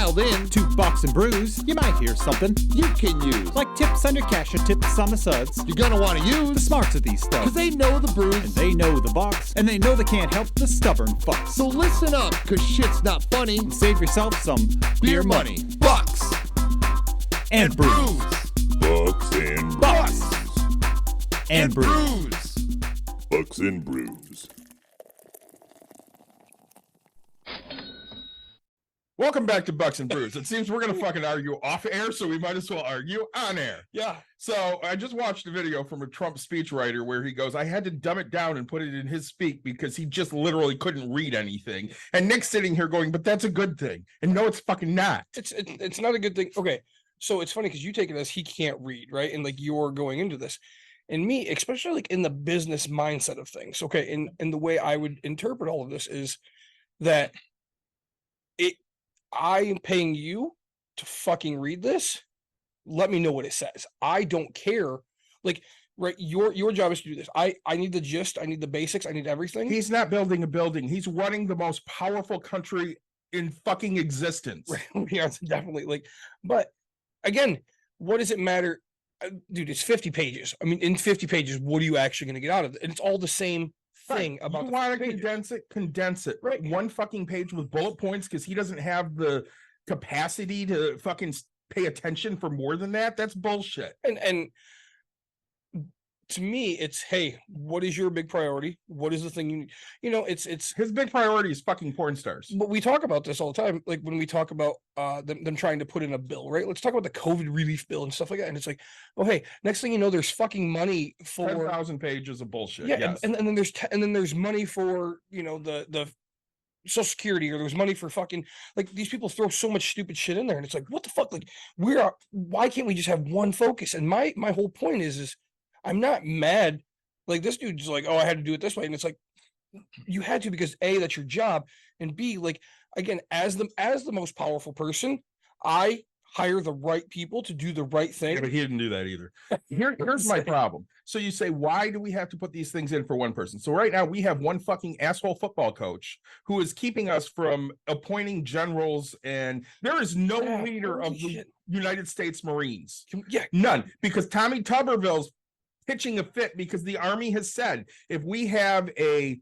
dialed in to Bucks and Brews, you might hear something you can use. like tips on your cash or tips on the suds. You're gonna want to The use, smarts of these stuff. because they know the brews. And they know the Bucks, and they know they can't help the stubborn fucks. So listen up, because shit's not funny. And save yourself some beer money. Bucks And brews. Bucks and Bucks Bucks and brews. brews. Bucks and Brews. Welcome back to Bucks and Brews. It seems we're going to fucking argue off air, so we might as well argue on air. Yeah. So I just watched a video from a Trump speechwriter where he goes, I had to dumb it down and put it in his speak because he just literally couldn't read anything. And Nick's sitting here going, but that's a good thing. And no, it's fucking not. It's not a good thing. Okay. So it's funny because you take it as he can't read, right? And like you're going into this. And me, especially like in the business mindset of things. Okay. And the way I would interpret all of this is that I am paying you to fucking read this. Let me know what it says. I don't care. Like, right, your job is to do this. I need the gist, I need the basics, I need everything. He's not building a building. He's running the most powerful country in fucking existence. We are definitely like, but again, what does it matter? Dude, it's 50 pages. I mean, in 50 pages, what are you actually going to get out of it? And it's all the same thing about you the want 50 to pages. condense it. Right. One fucking page with bullet points because he doesn't have the capacity to fucking pay attention for more than that. That's bullshit. And to me, it's, hey, what is your big priority? What is the thing it's His big priority is fucking porn stars. but we talk about this all the time. Like when we talk about them trying to put in a bill, right? Let's talk about the COVID relief bill and stuff like that. And it's like, oh, hey, next thing you know, there's fucking money for 10,000 pages of bullshit. yeah, Yes. and then there's money for the Social Security, or there's money for fucking, like, these people throw so much stupid shit in there, and it's like, what the fuck? Like, why can't we just have one focus? And my whole point is I'm not mad. Like, this dude's like, oh, I had to do it this way, and it's like, you had to because A, that's your job, and B, like, again, as the most powerful person, I hire the right people to do the right thing. Yeah, but he didn't do that either. Here's my problem. So you say, why do we have to put these things in for one person? So right now we have one fucking asshole football coach who is keeping us from appointing generals, and there is no Yeah, leader of holy the shit. United States Marines. Yeah, None, because Tommy Tuberville's pitching a fit because the Army has said if we have a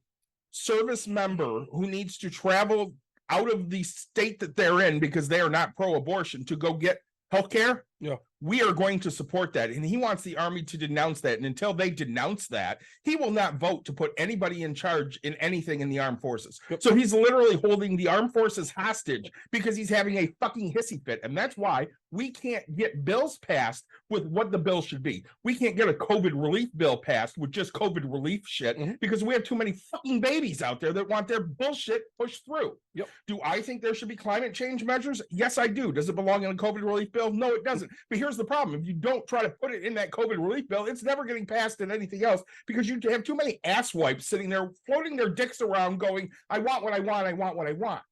service member who needs to travel out of the state that they're in because they are not pro-abortion to go get health care, yeah. we are going to support that. And he wants the Army to denounce that. And until they denounce that, he will not vote to put anybody in charge in anything in the armed forces. Yep. So he's literally holding the armed forces hostage because he's having a fucking hissy fit. And that's why we can't get bills passed with what the bill should be. We can't get a COVID relief bill passed with just COVID relief shit because we have too many fucking babies out there that want their bullshit pushed through. Yep. Do I think there should be climate change measures? Yes, I do. Does it belong in a COVID relief bill? No, it doesn't. But here's the problem. If you don't try to put it in that COVID relief bill, it's never getting passed in anything else because you have too many asswipes sitting there floating their dicks around going, I want what I want, I want what I want.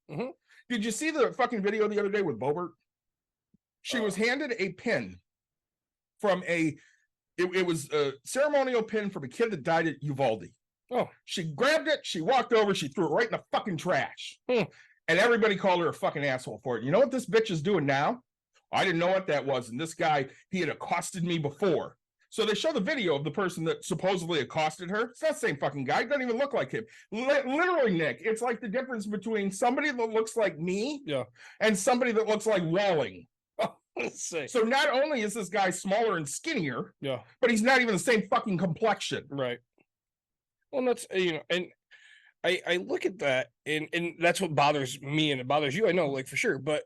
Did you see the fucking video the other day with Bobert? She was handed a pin from it was a ceremonial pin from a kid that died at Uvalde. Oh. She grabbed it, she walked over, she threw it right in the fucking trash. And everybody called her a fucking asshole for it. You know what this bitch is doing now? I didn't know what that was. And this guy, he had accosted me before. So they show the video of the person that supposedly accosted her. It's not the same fucking guy. It doesn't even look like him. Literally, Nick, it's like the difference between somebody that looks like me and somebody that looks like Walling. Let's say. So not only is this guy smaller and skinnier, Yeah. but he's not even the same fucking complexion. Right. Well, that's, and I look at that and that's what bothers me, and it bothers you, I know, like, for sure. But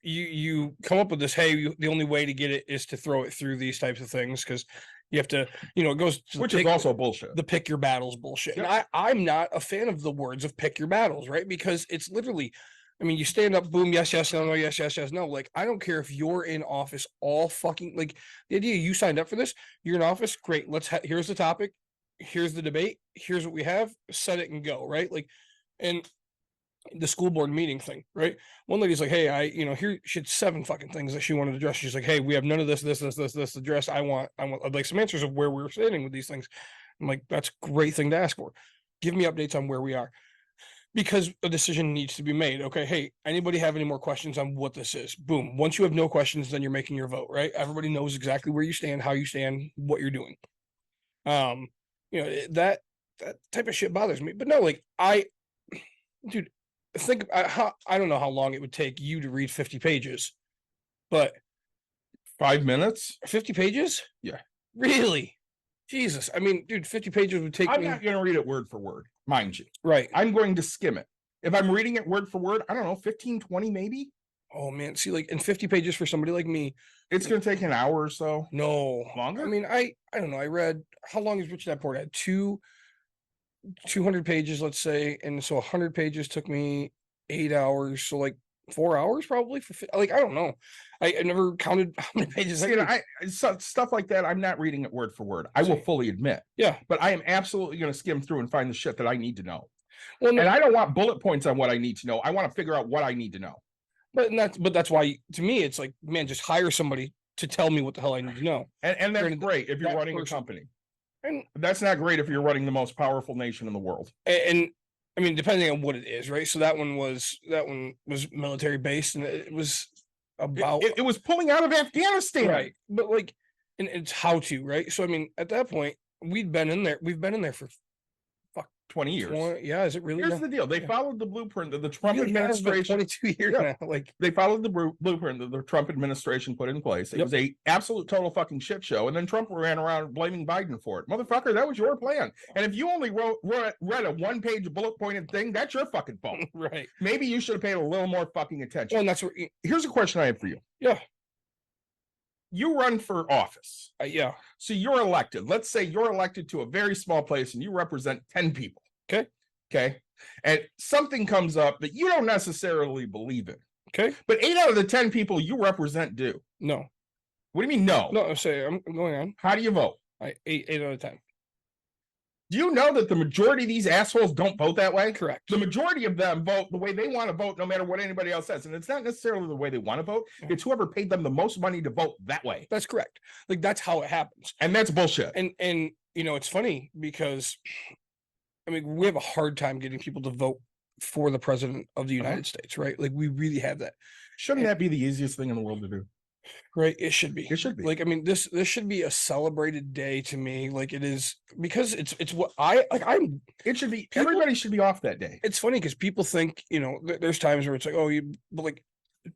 you come up with this, hey, the only way to get it is to throw it through these types of things because you have to, it goes to Which is also bullshit. the pick your battles bullshit. Yep. And I'm not a fan of the words of pick your battles, right? Because it's literally, I mean, you stand up, boom, yes, yes, no, no, yes, yes, yes, no. Like, I don't care if you're in office all fucking, like, the idea you signed up for this, you're in office, great, here's the topic, here's the debate, here's what we have, set it and go, right? Like, and the school board meeting thing, right? One lady's like, hey, here she had 7 fucking things that she wanted to address. She's like, hey, we have none of this address. I want like some answers of where we're standing with these things. I'm like, that's a great thing to ask for. Give me updates on where we are. because a decision needs to be made. Okay, hey, anybody have any more questions on what this is? Boom. Once you have no questions, then you're making your vote, right? Everybody knows exactly where you stand, how you stand, what you're doing. That type of shit bothers me. But no, like dude, I don't know how long it would take you to read 50 pages, but 5 minutes. 50 pages? Yeah. Really? Jesus. I mean, dude, 50 pages would take I'm me. not going to read it word for word, mind you. Right. I'm going to skim it. If I'm reading it word for word, I don't know, 15, 20 maybe. Oh man, see, like in 50 pages for somebody like me, It's going to take an hour or so. no Longer? I mean, I don't know. I read, how long is Rich Dad Poor Dad? 200 pages, let's say, and so 100 pages took me 8 hours, so like 4 hours probably like, I don't know. I never counted how many pages. See, stuff like that, I'm not reading it word for word. I will fully admit. Yeah, but I am absolutely going to skim through and find the shit that I need to know. well, no, And I don't want bullet points on what I need to know. I want to figure out what I need to know. but that's why, to me, it's like, man, just hire somebody to tell me what the hell I need to know. And that's Granted, great if you're that running a person- company. And That's not great if you're running the most powerful nation in the world. and I mean, depending on what it is, right? So that one was military based, and it was about It was pulling out of Afghanistan. right, but like, and it's how to, right? So I mean, at that point, we've been in there for 20 years. 20, yeah, is it really? Here's now? the deal. They Yeah. followed the blueprint that the Trump Really has been administration 22 years Yeah. now. Like, they followed the blueprint that the Trump administration put in place. It Yep. was a absolute total fucking shit show. And then Trump ran around blaming Biden for it. Motherfucker, that was your plan. And if you only read a one-page bullet pointed thing, that's your fucking fault. right. Maybe you should have paid a little more fucking attention. Well, and that's what. Here's a question I have for you. Yeah. You run for office. Yeah. So you're elected. Let's say you're elected to a very small place and you represent 10 people. Okay. Okay. And something comes up that you don't necessarily believe in. Okay. But 8 out of the 10 people you represent do. No. What do you mean no? No. I'm going on. How do you vote? Eight out of 10. Do you know that the majority of these assholes don't vote that way? Correct. The majority of them vote the way they want to vote, no matter what anybody else says. And it's not necessarily the way they want to vote. It's whoever paid them the most money to vote that way. That's correct. Like, that's how it happens. And that's bullshit. And it's funny because, I mean, we have a hard time getting people to vote for the president of the United States, right? Like, we really have that. Shouldn't that be the easiest thing in the world to do? Right? It should be. It should be. Like, I mean, this should be a celebrated day to me. Like, it is, because it's what I'm. It should be. Everybody should be off that day. It's funny because people think, there's times where it's like, oh, but like,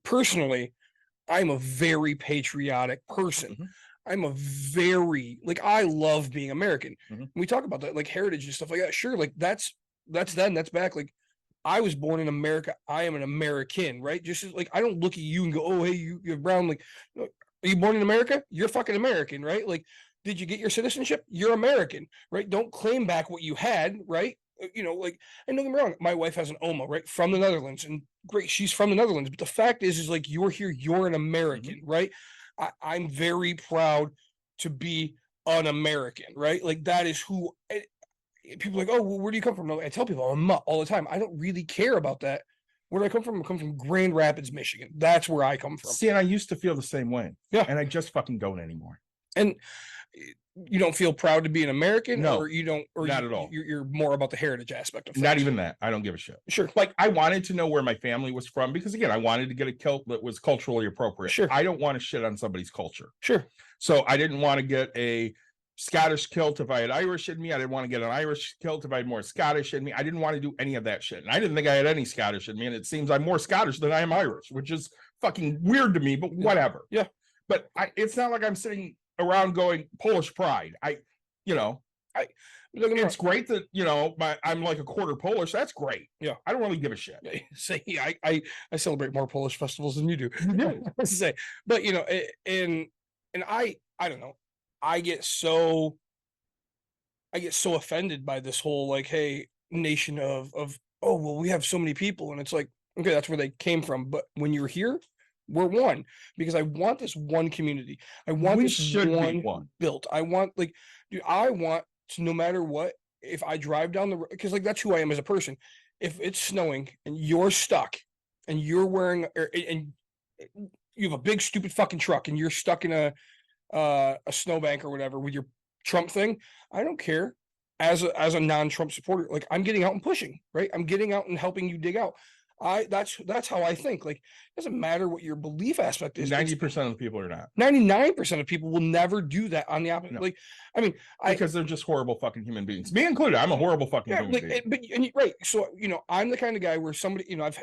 personally, I'm a very patriotic person. Mhm. I'm a very, like, I love being American. Mhm. We talk about that, like heritage and stuff like that. Sure, like that's then, that's back. Like, I was born in America. I am an American, right? Just as, like, I don't look at you and go, oh, hey, you're brown. Like, no, are you born in America? You're fucking American, right? Like, did you get your citizenship? You're American, right? Don't claim back what you had, right? Like, and don't get me wrong, my wife has an OMA, right, from the Netherlands, and great, she's from the Netherlands. But the fact is like, you're here, you're an American, right? I'm very proud to be an American, right? Like, that is who. People are like, oh, well, where do you come from? I tell people I'm a mutt all the time. I don't really care about that. Where do I come from? I come from Grand Rapids, Michigan. That's where I come from. See, and I used to feel the same way. Yeah. And I just fucking don't anymore. And you don't feel proud to be an American? No, or you don't, or not at all. You're more about the heritage aspect of things. Not even that. I don't give a shit. Sure. Like, I wanted to know where my family was from because, again, I wanted to get a kilt that was culturally appropriate. Sure. I don't want to shit on somebody's culture. Sure. So I didn't want to get a Scottish kilt if I had Irish in me. I didn't want to get an Irish kilt if I had more Scottish in me. I didn't want to do any of that shit. And I didn't think I had any Scottish in me. And it seems I'm more Scottish than I am Irish, which is fucking weird to me, but whatever. Yeah. But it's not like I'm sitting around going Polish pride. It's great that, I'm like a quarter Polish. That's great. Yeah. I don't really give a shit. Say, I celebrate more Polish festivals than you do. Yeah. Say, but and I don't know. I get so offended by this whole, like, hey, nation of oh, well, we have so many people, and it's like, okay, that's where they came from. But when you're here, we're one, because I want this one community. I want We this should be one. built. I want, like, dude, I want to, no matter what, if I drive down the road, because, like, that's who I am as a person. If it's snowing and you're stuck and you're wearing, and you have a big stupid fucking truck and you're stuck in a snowbank or whatever with your Trump thing, I don't care. as a non-Trump supporter, like I'm getting out and pushing, right? I'm getting out and helping you dig out. That's how I think. Like, it doesn't matter what your belief aspect is. 90% of the people are not. 99% of people will never do that on the opposite. No. Like, I mean, Because they're just horrible fucking human beings. Me included. I'm a horrible fucking human being. Right. So, I'm the kind of guy where somebody, I've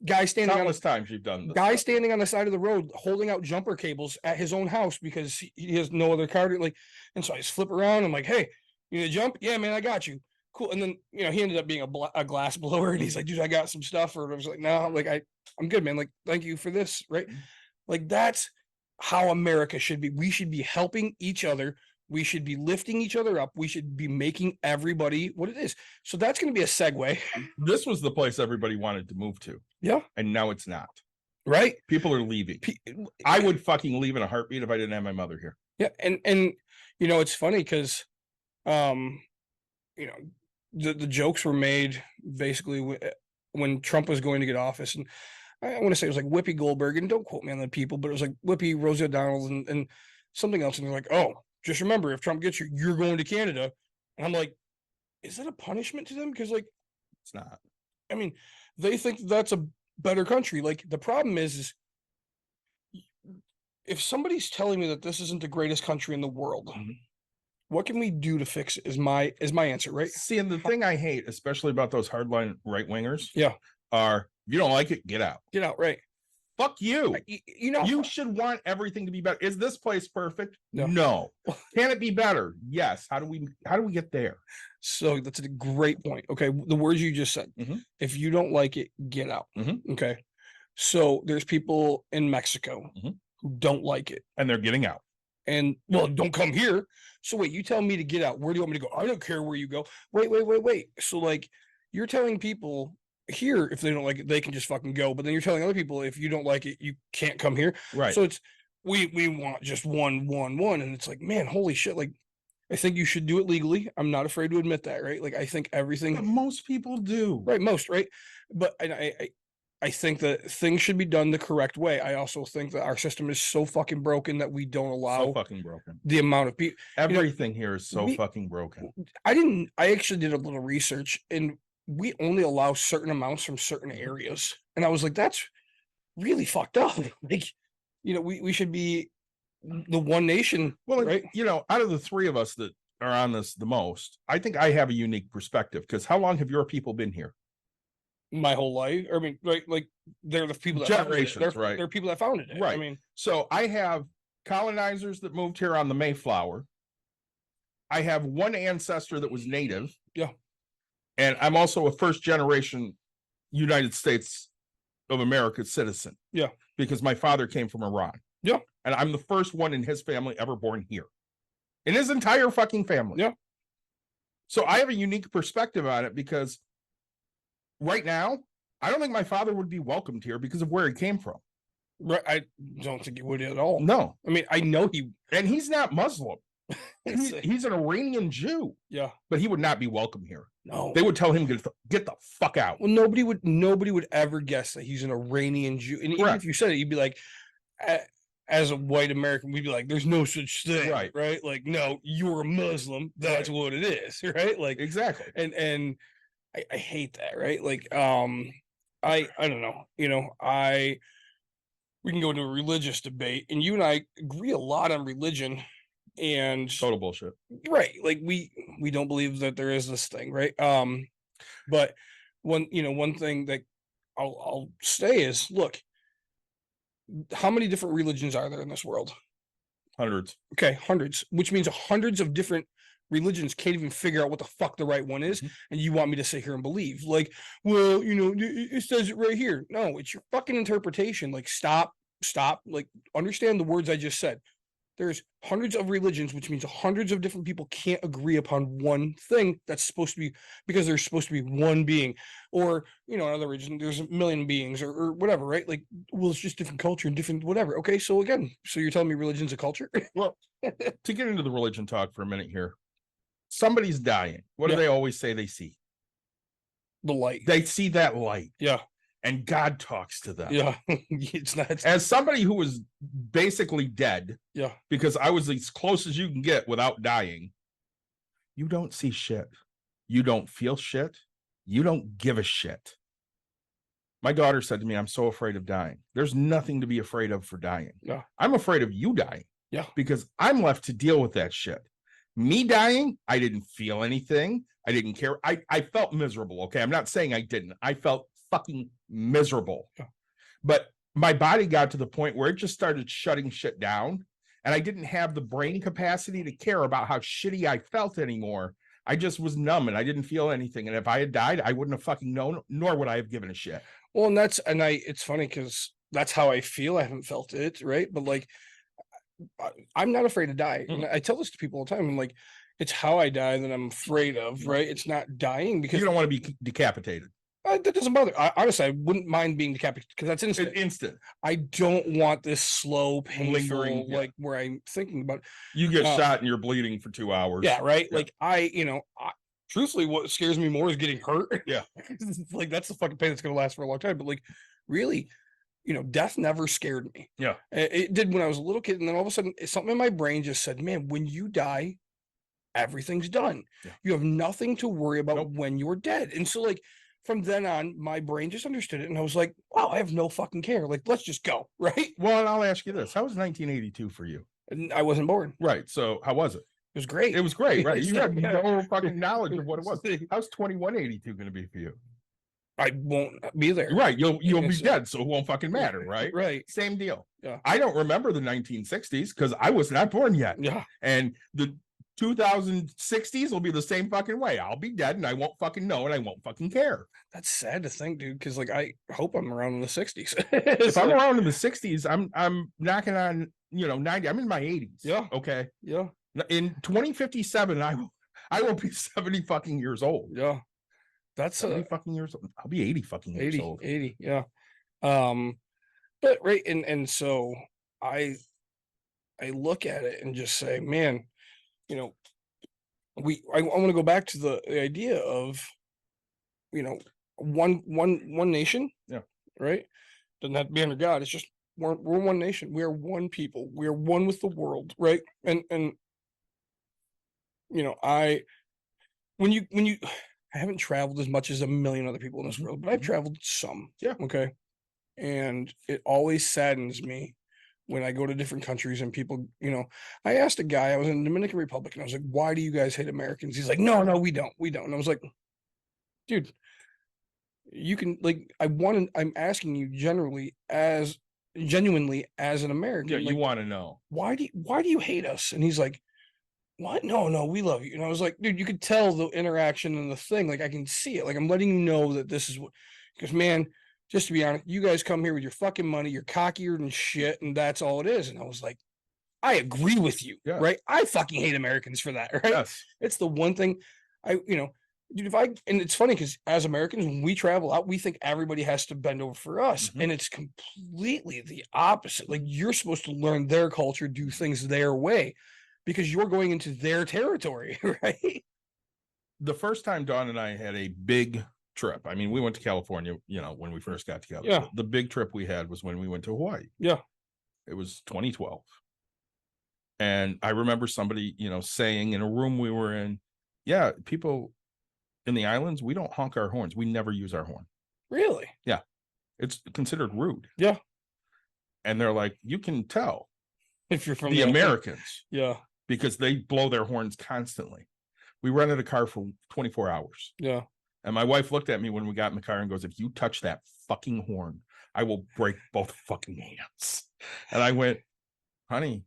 guy standing Countless times you've done this. guy standing on the side of the road holding out jumper cables at his own house because he has no other car to, like, and so I just flip around. I'm like, hey, you need to jump? Yeah, man, I got you. Cool. And then, he ended up being a glass blower, and he's like, dude, I got some stuff. Or I was like, no, like, I'm good, man. Like, thank you for this. Right. Like, that's how America should be. We should be helping each other. We should be lifting each other up. We should be making everybody what it is. So that's going to be a segue. This was the place everybody wanted to move to. Yeah. And now it's not. Right. People are leaving. I would fucking leave in a heartbeat if I didn't have my mother here. Yeah. And it's funny because, the jokes were made basically when Trump was going to get office. And I want to say it was like Whoopi Goldberg, and don't quote me on the people, but it was like Whoopi, Rosie O'Donnell, and something else. And they're like, oh, just remember, if Trump gets you, you're going to Canada. And I'm like, is that a punishment to them? Because, like, It's not. I mean, they think that's a better country. Like, the problem is if somebody's telling me that this isn't the greatest country in the world, what can we do to fix it? Is my answer, right? See, and the thing I hate, especially about those hardline right wingers, Yeah. are if you don't like it, get out. Get out, right? Fuck you. You You should want everything to be better. Is this place perfect? No. No. Can it be better? Yes. How do we get there? So that's a great point. Okay. The words you just said. Mhm. If you don't like it, get out. Mhm. Okay. So there's people in Mexico Mhm. who don't like it. And they're getting out. And, well, don't come here. So wait, you tell me to get out. Where do you want me to go? I don't care where you go. Wait. So, like, you're telling people here, if they don't like it, they can just fucking go. But then you're telling other people, if you don't like it, you can't come here. Right. So it's, we want just one. And it's like, man, holy shit. Like, I think you should do it legally. I'm not afraid to admit that, right? Like, I think everything. But most people do. Right. Most, right. But I think that things should be done the correct way. I also think that our system is so fucking broken that we don't allow So fucking broken. the amount of people. Everything here is so we- fucking broken. I actually did a little research, and we only allow certain amounts from certain areas. And I was like, that's really fucked up. Like, we should be the one nation. Well, right. Out of the three of us that are on this the most, I think I have a unique perspective, because how long have your people been here? My whole life. I mean, right, like, they're the people that Generations, founded it. right. They're people that founded it. Right. I mean, So I have colonizers that moved here on the Mayflower. I have one ancestor that was native. Yeah. And I'm also a first generation United States of America citizen. Yeah. Because my father came from Iran. Yeah. And I'm the first one in his family ever born here. In his entire fucking family. Yeah. So I have a unique perspective on it, because right now, I don't think my father would be welcomed here because of where he came from. right. I don't think it would at all. No. I mean, I know he. And he's not Muslim. It's He's an Iranian Jew, yeah. but he would not be welcome here. No. They would tell him, get the fuck out. Well, nobody would ever guess that he's an Iranian Jew. And even Correct. if you said it, you'd be like, as a white American, we'd be like, there's no such thing. Right. Right. Like, no, you're a Muslim. That's what it is. Right. Like, Exactly. and I hate that. Right. Like, I don't know, we can go into a religious debate, and you and I agree a lot on religion, and Total bullshit. right, like we don't believe that there is this thing, right? But one thing that I'll say is, look, how many different religions are there in this world? Hundreds. Okay, hundreds, which means hundreds of different religions can't even figure out what the fuck the right one is. And you want me to sit here and believe, like, well, it says it right here. No, it's your fucking interpretation. Like, stop, like, understand the words I just said. There's hundreds of religions, which means hundreds of different people can't agree upon one thing that's supposed to be, because there's supposed to be one being, or, another religion, there's a million beings, or whatever, right? Like, well, it's just different culture and different whatever. Okay, so again, so you're telling me religion's a culture? Well, to get into the religion talk for a minute here, somebody's dying. What do Yeah. they always say they see? The light. They see that light, Yeah, and God talks to them. yeah. It's not. As somebody who was basically dead, Yeah, because I was as close as you can get without dying, You don't see shit. You don't feel shit. You don't give a shit. My daughter said to me, I'm so afraid of dying. There's nothing to be afraid of for dying. Yeah. I'm afraid of you dying. Yeah. Because I'm left to deal with that shit. Me dying, I didn't feel anything. I didn't care. I felt miserable. Okay. I'm not saying I didn't. I felt fucking miserable. Yeah. But my body got to the point where it just started shutting shit down. And I didn't have the brain capacity to care about how shitty I felt anymore. I just was numb and I didn't feel anything. And if I had died, I wouldn't have fucking known, nor would I have given a shit. Well, and it's funny because that's how I feel. I haven't felt it, right? But like, I'm not afraid to die. And I tell this to people all the time. I'm like, it's how I die that I'm afraid of, right? It's not dying because you don't want to be decapitated. That doesn't bother. Honestly, I wouldn't mind being decapitated because that's instant. Instant. I don't want this slow, painful, Lingering, yeah. like where I'm thinking about. You get shot and you're bleeding for 2 hours. Yeah, right. Yeah. Like truthfully, what scares me more is getting hurt. Yeah, like that's the fucking pain that's gonna last for a long time. But like, really, death never scared me. Yeah, it did when I was a little kid, and then all of a sudden, something in my brain just said, "Man, when you die, everything's done. Yeah. You have nothing to worry about Nope. when you're dead." And so, like, from then on, my brain just understood it, and I was like, "Wow, I have no fucking care. Like, let's just go." Right. well, and I'll ask you this: how was 1982 for you? And I wasn't born. Right. So how was it? It was great. It was great, right? You had Yeah. no fucking knowledge of what it was. How's 2182 going to be for you? I won't be there. Right. You'll be It's- dead, so it won't fucking matter, right? Right. Same deal. Yeah. I don't remember the 1960s because I was not born yet. Yeah. And the 2060s will be the same fucking way. I'll be dead and I won't fucking know and I won't fucking care. That's sad to think, dude. Because like I hope I'm around in the 60s. If I'm around in the 60s, I'm knocking on 90. I'm in my 80s. Yeah. Okay. Yeah. In 2057, I will be 70 fucking years old. Yeah. That's 70 fucking years old. I'll be 80 fucking years 80, old. 80. Yeah. But right. And so I look at it and just say, man, I want to go back to the idea of, one nation. Yeah. Right. Doesn't have to be under God. It's just we're one nation. We are one people. We are one with the world. Right. And I haven't traveled as much as a million other people in this world, but I've traveled some. Yeah. Okay. And it always saddens me when I go to different countries and people, I asked a guy, I was in the Dominican Republic, and I was like, why do you guys hate Americans? He's like, no, we don't. And I was like, dude, you can I'm asking you genuinely as an American. Yeah, you want to know. Why do you hate us? And he's like, what? No, we love you. And I was like, dude, you could tell the interaction and the thing. Like, I can see it. Like, I'm letting you know that this is what, because man, just to be honest, you guys come here with your fucking money, you're cockier than shit, and that's all it is. And I was like, I agree with you, Yeah. right? I fucking hate Americans for that, right? Yes. It's the one thing dude, and it's funny because as Americans, when we travel out, we think everybody has to bend over for us. Mhm. And it's completely the opposite. Like, you're supposed to learn their culture, do things their way, because you're going into their territory, right? The first time Dawn and I had a big trip, I mean, we went to California, when we first got together. Yeah. The big trip we had was when we went to Hawaii. Yeah. It was 2012. And I remember somebody, saying in a room we were in, yeah, people in the islands, we don't honk our horns. We never use our horn. Really? Yeah. It's considered rude. Yeah. And they're like, you can tell If you're from the Americans Yeah. because they blow their horns constantly. We rented a car for 24 hours. Yeah. And my wife looked at me when we got in the car and goes, if you touch that fucking horn, I will break both fucking hands. And I went, honey,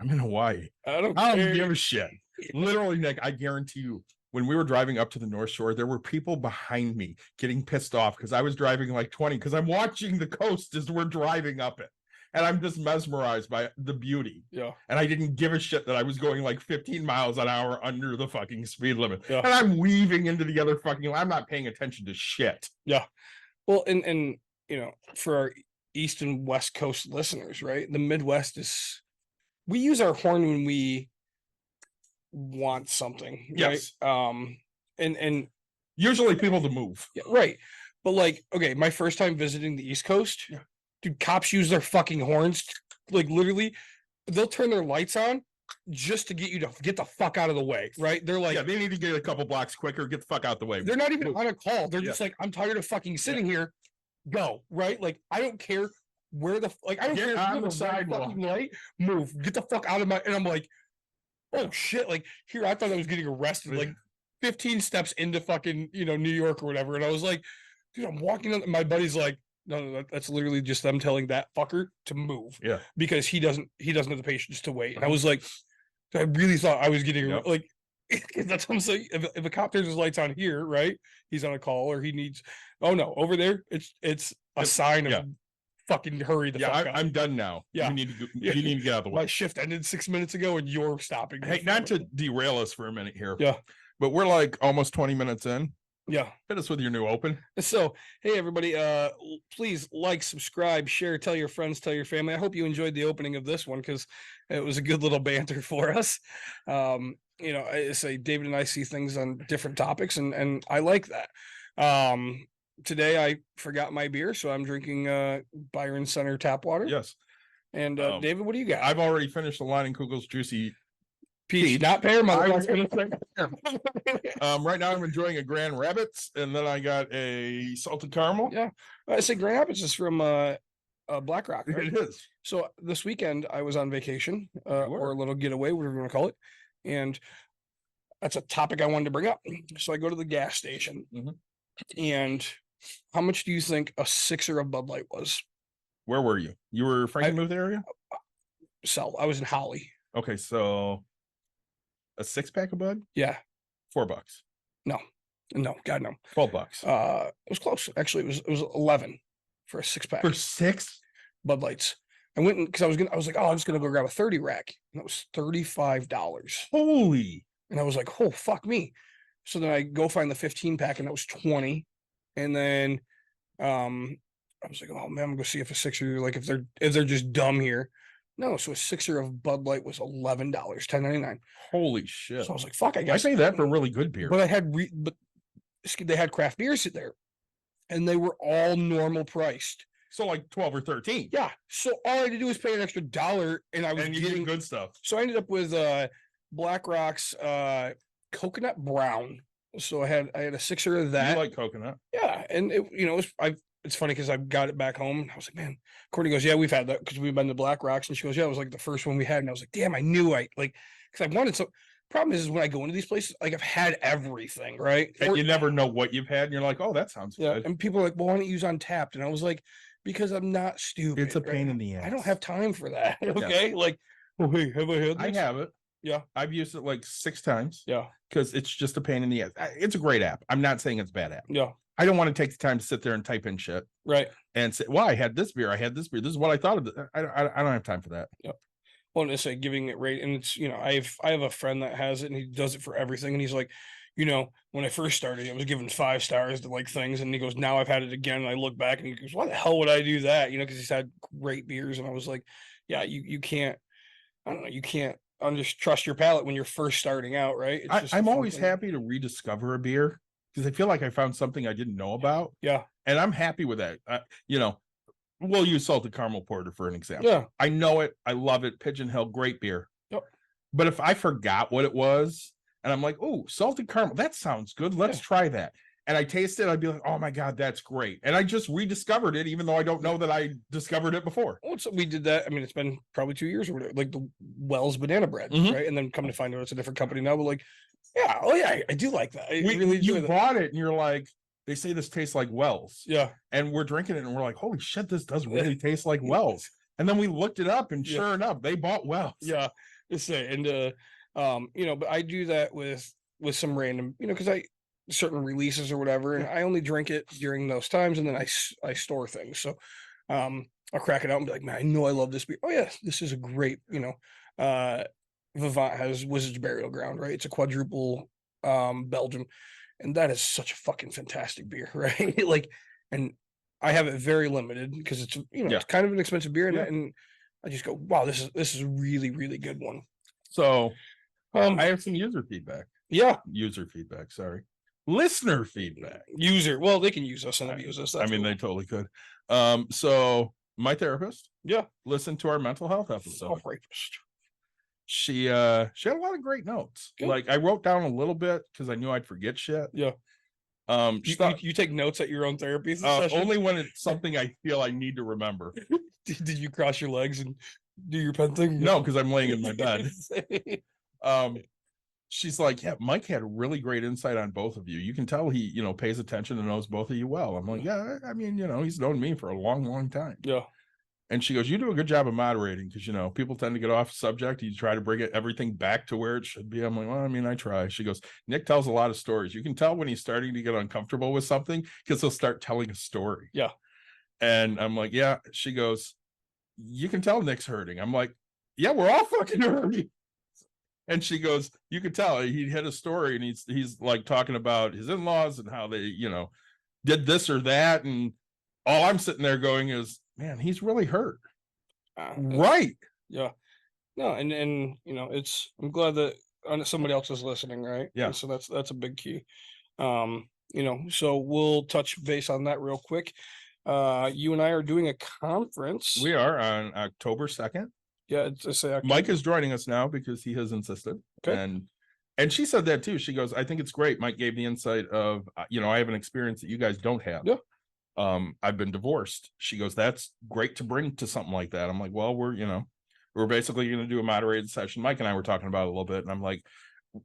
I'm in Hawaii. I don't I don't care. give a shit. Literally, Nick, I guarantee you, when we were driving up to the North Shore, there were people behind me getting pissed off because I was driving like 20 because I'm watching the coast as we're driving up it. And I'm just mesmerized by the beauty. Yeah. And I didn't give a shit that I was going like 15 miles an hour under the fucking speed limit. Yeah. And I'm weaving into the other fucking, I'm not paying attention to shit. Yeah. Well, and for our East and West Coast listeners, right? The Midwest we use our horn when we want something. Yes. Right? And Usually people to move. yeah, right. But like, okay, my first time visiting the East Coast, Yeah. dude, cops use their fucking horns. Like, literally, they'll turn their lights on just to get you to get the fuck out of the way, right? They're like, Yeah, they need to get a couple blocks quicker. Get the fuck out the way. they're not even on a call. They're Yeah. just like, I'm tired of fucking sitting here. Go, right? Like, I don't care where the I don't Get care if on you have the a red sidewalk. fucking light. Move, get the fuck out of my. And I'm like, oh shit! Like here, I thought I was getting arrested. Like 15 steps into fucking New York or whatever, and I was like, dude, I'm walking on. My buddy's like, no, that's literally just them telling that fucker to move. Yeah, because he doesn't have the patience to wait. And I was like, I really thought I was getting like. That's what I'm saying. If a cop turns his lights on here, right? He's on a call or he needs. Oh no, over there, it's a sign of fucking hurry the fuck up. I'm done now. Yeah. You need to get out of the way. My shift ended 6 minutes ago, and you're stopping. Hey, not to derail us for a minute here. Yeah, but we're like almost 20 minutes in. Yeah. Hit us with your new open. So, hey everybody, please like, subscribe, share, tell your friends, tell your family. I hope you enjoyed the opening of this one because it was a good little banter for us. I say David and I see things on different topics, and I like that. Today I forgot my beer, so I'm drinking Byron Center tap water. Yes. And David, what do you got? I've already finished the Leininkugel's Juicy Peach, not pear, I was motherfucker. gonna say, right now I'm enjoying a Grand Rapids, and then I got a salted caramel. Yeah, I say Grand Rapids is from Black Rock. Right? It is. So this weekend I was on vacation or a little getaway, whatever you want to call it, and that's a topic I wanted to bring up. So I go to the gas station, and how much do you think a sixer of Bud Light was? Where were you? You were Frankenmuth area? I was in Holly. Okay, so a 6-pack of Bud? Yeah. $4. No, God no. $12. It was close. Actually, it was 11 for a 6-pack. For 6 Bud Lights. I went because I was like, oh, I'm just gonna go grab a 30 rack. And it was $35. Holy. And I was like, oh fuck me. So then I go find the 15-pack, and it was 20. And then I was like, oh man, I'm gonna go see if a sixer, like if they're just dumb here. No, so a sixer of Bud Light was $11, $10.99. Holy shit. So I was like, fuck, I guess I say that for really good beer. But they had craft beers there, and they were all normal priced. So like 12 or 13. Yeah. So all I had to do was pay an extra $1, and I was getting good stuff. So I ended up with Black Rock's coconut brown. So I had a sixer of that. You like coconut? Yeah, and it's funny because I got it back home, and I was like, man. Courtney goes, yeah, we've had that because we've been to Black Rocks, and she goes, yeah, it was like the first one we had, and I was like, damn, I knew because I wanted some. Problem is when I go into these places, like I've had everything, right? And you never know what you've had, and you're like, oh, that sounds good. And people are like, well, why don't you use Untapped? And I was like, because I'm not stupid. It's a pain in the ass. I don't have time for that. Okay, like, oh hey, have I had this? I have it. Yeah, I've used it like 6 times. Yeah, because it's just a pain in the ass. It's a great app. I'm not saying it's a bad app. Yeah, I don't want to take the time to sit there and type in shit. Right. And say, well, I had this beer. I had this beer. This is what I thought of it. I don't have time for that. Yep. Well, and it's like giving it rate, and it's I have a friend that has it, and he does it for everything, and he's like, when I first started, I was given 5 stars to like things, and he goes, now I've had it again, and I look back, and he goes, why the hell would I do that? Because he's had great beers, and I was like, yeah, you can't, I don't know, you can't trust your palate when you're first starting out, right? I'm always happy to rediscover a beer because I feel like I found something I didn't know about. Yeah, and I'm happy with that. We'll use salted caramel porter for an example. Yeah, I know it. I love it. Pigeon Hill, great beer. Yep. But if I forgot what it was, and I'm like, oh, salted caramel, that sounds good. Let's try that. And I taste it, I'd be like, oh my God, that's great. And I just rediscovered it, even though I don't know that I discovered it before. Well, so we did that. I mean, it's been probably 2 years or whatever, like the Wells banana bread, right? And then come to find out it's a different company now. But like, yeah, oh yeah, I do like that. You bought it and you're like, they say this tastes like Wells. Yeah. And we're drinking it and we're like, holy shit, this does really taste like Wells. And then we looked it up and sure enough, they bought Wells. Yeah. But I do that with some random, because certain releases or whatever, and I only drink it during those times, and then I store things. So I'll crack it out and be like, man, I know I love this beer. Oh yeah, this is a great, Vivant has Wizard's Burial Ground, right? It's a quadruple Belgium, and that is such a fucking fantastic beer, right? Like, and I have it very limited because it's it's kind of an expensive beer, and I just go, wow, this is a really, really good one. So I have some user feedback. Yeah. User feedback, sorry. Listener feedback. Well, they can use us and abuse us. That's they totally could. So my therapist, listened to our mental health episode. Self-rapist. she had a lot of great notes. Good. Like I wrote down a little bit because I knew I'd forget shit. Yeah. She You, thought, you take notes at your own therapy session? only when it's something I feel I need to remember. Did you cross your legs and do your pen thing? No, because I'm laying in my bed. She's like, yeah, Mike had really great insight on both of you. You can tell he, pays attention and knows both of you well. I'm like, yeah, I mean, he's known me for a long, long time. Yeah. And she goes, you do a good job of moderating because, people tend to get off subject. You try to bring everything back to where it should be. I'm like, well, I mean, I try. She goes, Nick tells a lot of stories. You can tell when he's starting to get uncomfortable with something because he'll start telling a story. Yeah. And I'm like, yeah. She goes, you can tell Nick's hurting. I'm like, yeah, we're all fucking hurting. And she goes, you could tell he had a story and he's like talking about his in-laws and how they, did this or that. And all I'm sitting there going is, man, he's really hurt. Right. Yeah. No, and I'm glad that somebody else is listening, right? Yeah. And so that's a big key. So we'll touch base on that real quick. You and I are doing a conference. We are on October 2nd. Yeah, it's Mike is joining us now because he has insisted. Okay. And she said that too. She goes, I think it's great. Mike gave the insight of, I have an experience that you guys don't have. Yeah. I've been divorced. She goes, that's great to bring to something like that. I'm like, well, we're basically going to do a moderated session. Mike and I were talking about it a little bit, and I'm like,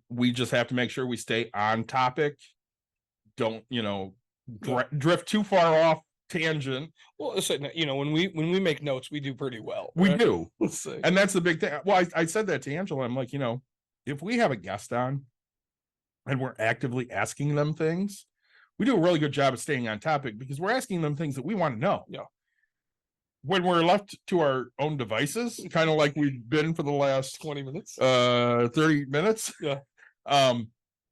we just have to make sure we stay on topic. Don't, drift too far off tangent. Well, listen, when we make notes, we do pretty well. We right? do. And that's the big thing. Well, I said that to Angela. I'm like, if we have a guest on and we're actively asking them things, we do a really good job of staying on topic because we're asking them things that we want to know. Yeah. When we're left to our own devices, kind of like we've been for the last 20 minutes, 30 minutes. Yeah.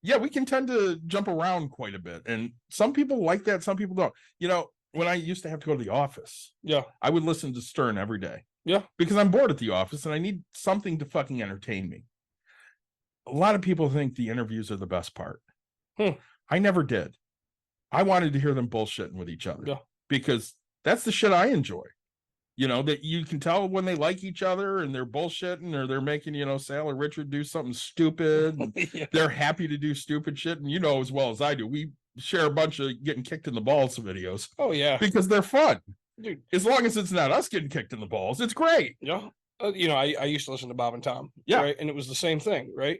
Yeah, we can tend to jump around quite a bit. And some people like that. Some people don't. When I used to have to go to the office, yeah, I would listen to Stern every day. Yeah. Because I'm bored at the office and I need something to fucking entertain me. A lot of people think the interviews are the best part. I never did. I wanted to hear them bullshitting with each other. Yeah. Because that's the shit I enjoy. That you can tell when they like each other and they're bullshitting or they're making, Sal or Richard do something stupid. Yeah. They're happy to do stupid shit. And as well as I do, we share a bunch of getting kicked in the balls videos. Oh, yeah. Because they're fun. Dude. As long as it's not us getting kicked in the balls, it's great. Yeah. I used to listen to Bob and Tom. Yeah. Right. And it was the same thing, right?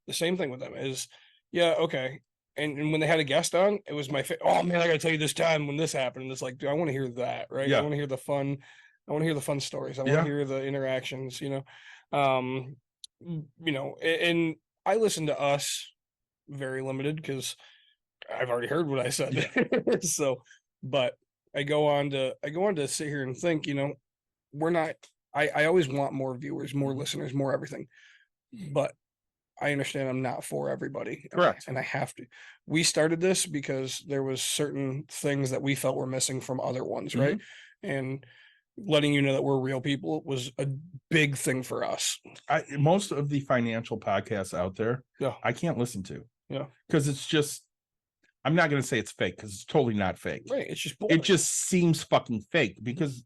The same thing with them is, yeah, okay. And when they had a guest on, it was my oh man, I gotta tell you this time when this happened. And it's like, dude, I want to hear that, right? Yeah. I want to hear the fun. I want to hear the fun stories. I want to hear the interactions, and I listen to us very limited because I've already heard what I said. Yeah. So, but I go on to sit here and think, we're not, I always want more viewers, more listeners, more everything, but I understand I'm not for everybody. Correct. And I have to. We started this because there was certain things that we felt were missing from other ones, right? And letting you know that we're real people was a big thing for us. Most of the financial podcasts out there, yeah, I can't listen to. Yeah. Because it's just, I'm not going to say it's fake because it's totally not fake. Right. It's just boring. It just seems fucking fake because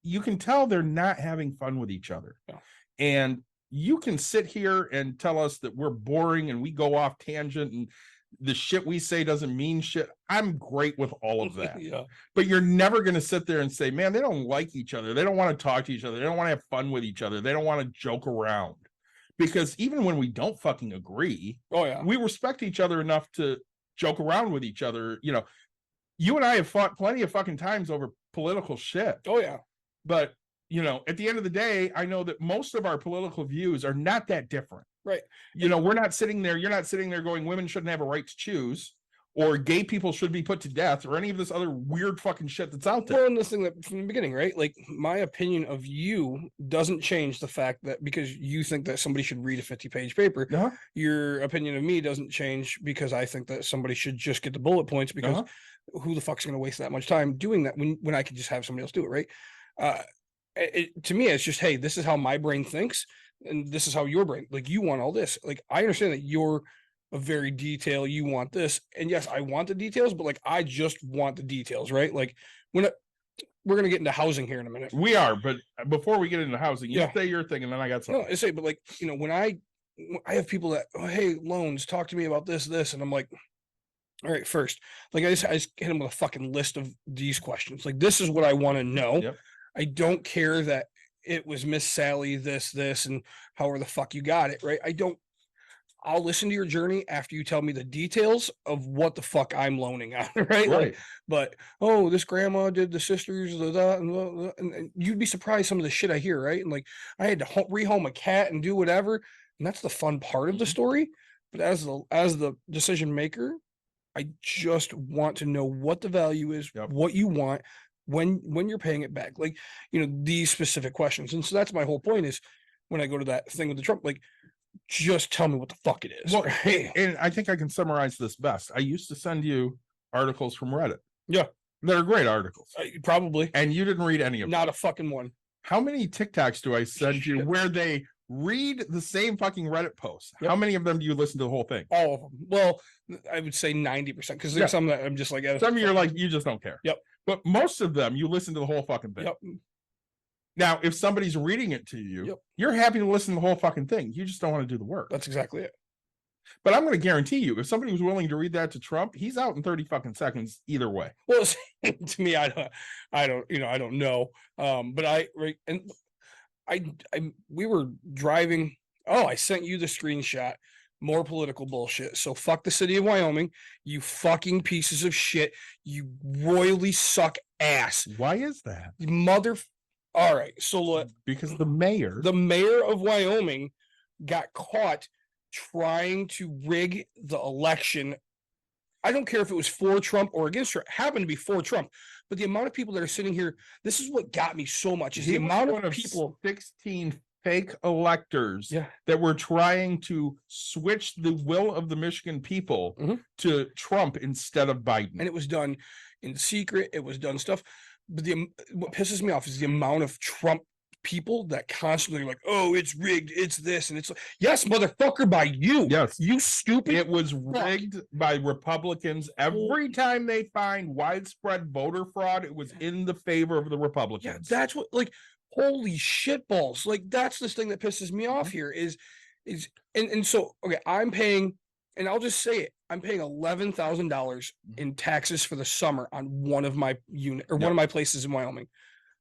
you can tell they're not having fun with each other. Yeah. And you can sit here and tell us that we're boring and we go off tangent and the shit we say doesn't mean shit. I'm great with all of that. Yeah. But you're never going to sit there and say, man, they don't like each other. They don't want to talk to each other. They don't want to have fun with each other. They don't want to joke around. Because even when we don't fucking agree, oh yeah, we respect each other enough to joke around with each other. You and I have fought plenty of fucking times over political shit. Oh yeah. But, at the end of the day, I know that most of our political views are not that different. Right. We're not sitting there. You're not sitting there going, women shouldn't have a right to choose or gay people should be put to death or any of this other weird fucking shit that's out there. Well, and this thing that from the beginning, right? Like my opinion of you doesn't change the fact that because you think that somebody should read a 50-page paper, your opinion of me doesn't change because I think that somebody should just get the bullet points because who the fuck's going to waste that much time doing that when I could just have somebody else do it, right? To me, it's just, hey, this is how my brain thinks. And this is how your brain, like you want all this. Like I understand that you're a very detail. You want this, and yes, I want the details, but like I just want the details, right? Like when we're gonna get into housing here in a minute. We are, but before we get into housing, you Yeah. say your thing, and then I got No, something. I say, but like, when I have people that, oh, hey, loans, talk to me about this, and I'm like, all right, first, like I just hit them with a fucking list of these questions. Like, this is what I want to know. Yep. I don't care that it was Miss Sally, this, and however the fuck you got it, right? I'll listen to your journey after you tell me the details of what the fuck I'm loaning on, right? Like, but oh, this grandma did the sisters, and you'd be surprised some of the shit I hear, right? And like, I had to rehome a cat and do whatever, and that's the fun part of the story. But as the decision maker, I just want to know what the value is, what you want, when you're paying it back, like, these specific questions. And so that's my whole point is when I go to that thing with the Trump, like, just tell me what the fuck it is. Well, right? and I think I can summarize this best. I used to send you articles from Reddit. Yeah. They're great articles. Probably. And you didn't read any of them. Not a fucking one. How many TikToks do I send you where they read the same fucking Reddit post? How many of them do you listen to the whole thing? All of them. Well, I would say 90%, because there's some that I'm just like, some of you are like, you just don't care. Yep. But most of them, you listen to the whole fucking thing. Yep. Now, if somebody's reading it to you, you're happy to listen to the whole fucking thing. You just don't want to do the work. That's exactly it. But I'm going to guarantee you, if somebody was willing to read that to Trump, he's out in 30 fucking seconds either way. Well, to me, I don't know. But we were driving. Oh, I sent you the screenshot. More political bullshit. So fuck the city of Wyoming. You fucking pieces of shit. You royally suck ass. Why is that? All right. So because the mayor of Wyoming got caught trying to rig the election. I don't care if it was for Trump or against Trump. It happened to be for Trump. But the amount of people that are sitting here, this is what got me so much, is the amount of people. 16 fake electors that were trying to switch the will of the Michigan people to Trump instead of Biden. And it was done in secret. It was done stuff. But what pisses me off is the amount of Trump people that constantly are like, oh, it's rigged, it's this, and it's like, yes, motherfucker, by you. Yes. You stupid. It was rigged by Republicans. Every time they find widespread voter fraud, it was in the favor of the Republicans. Yeah, that's what, like, holy shitballs. Like, that's this thing that pisses me off here is so, okay, I'm paying, and I'll just say it, I'm paying $11,000 in taxes for the summer on one of my one of my places in Wyoming.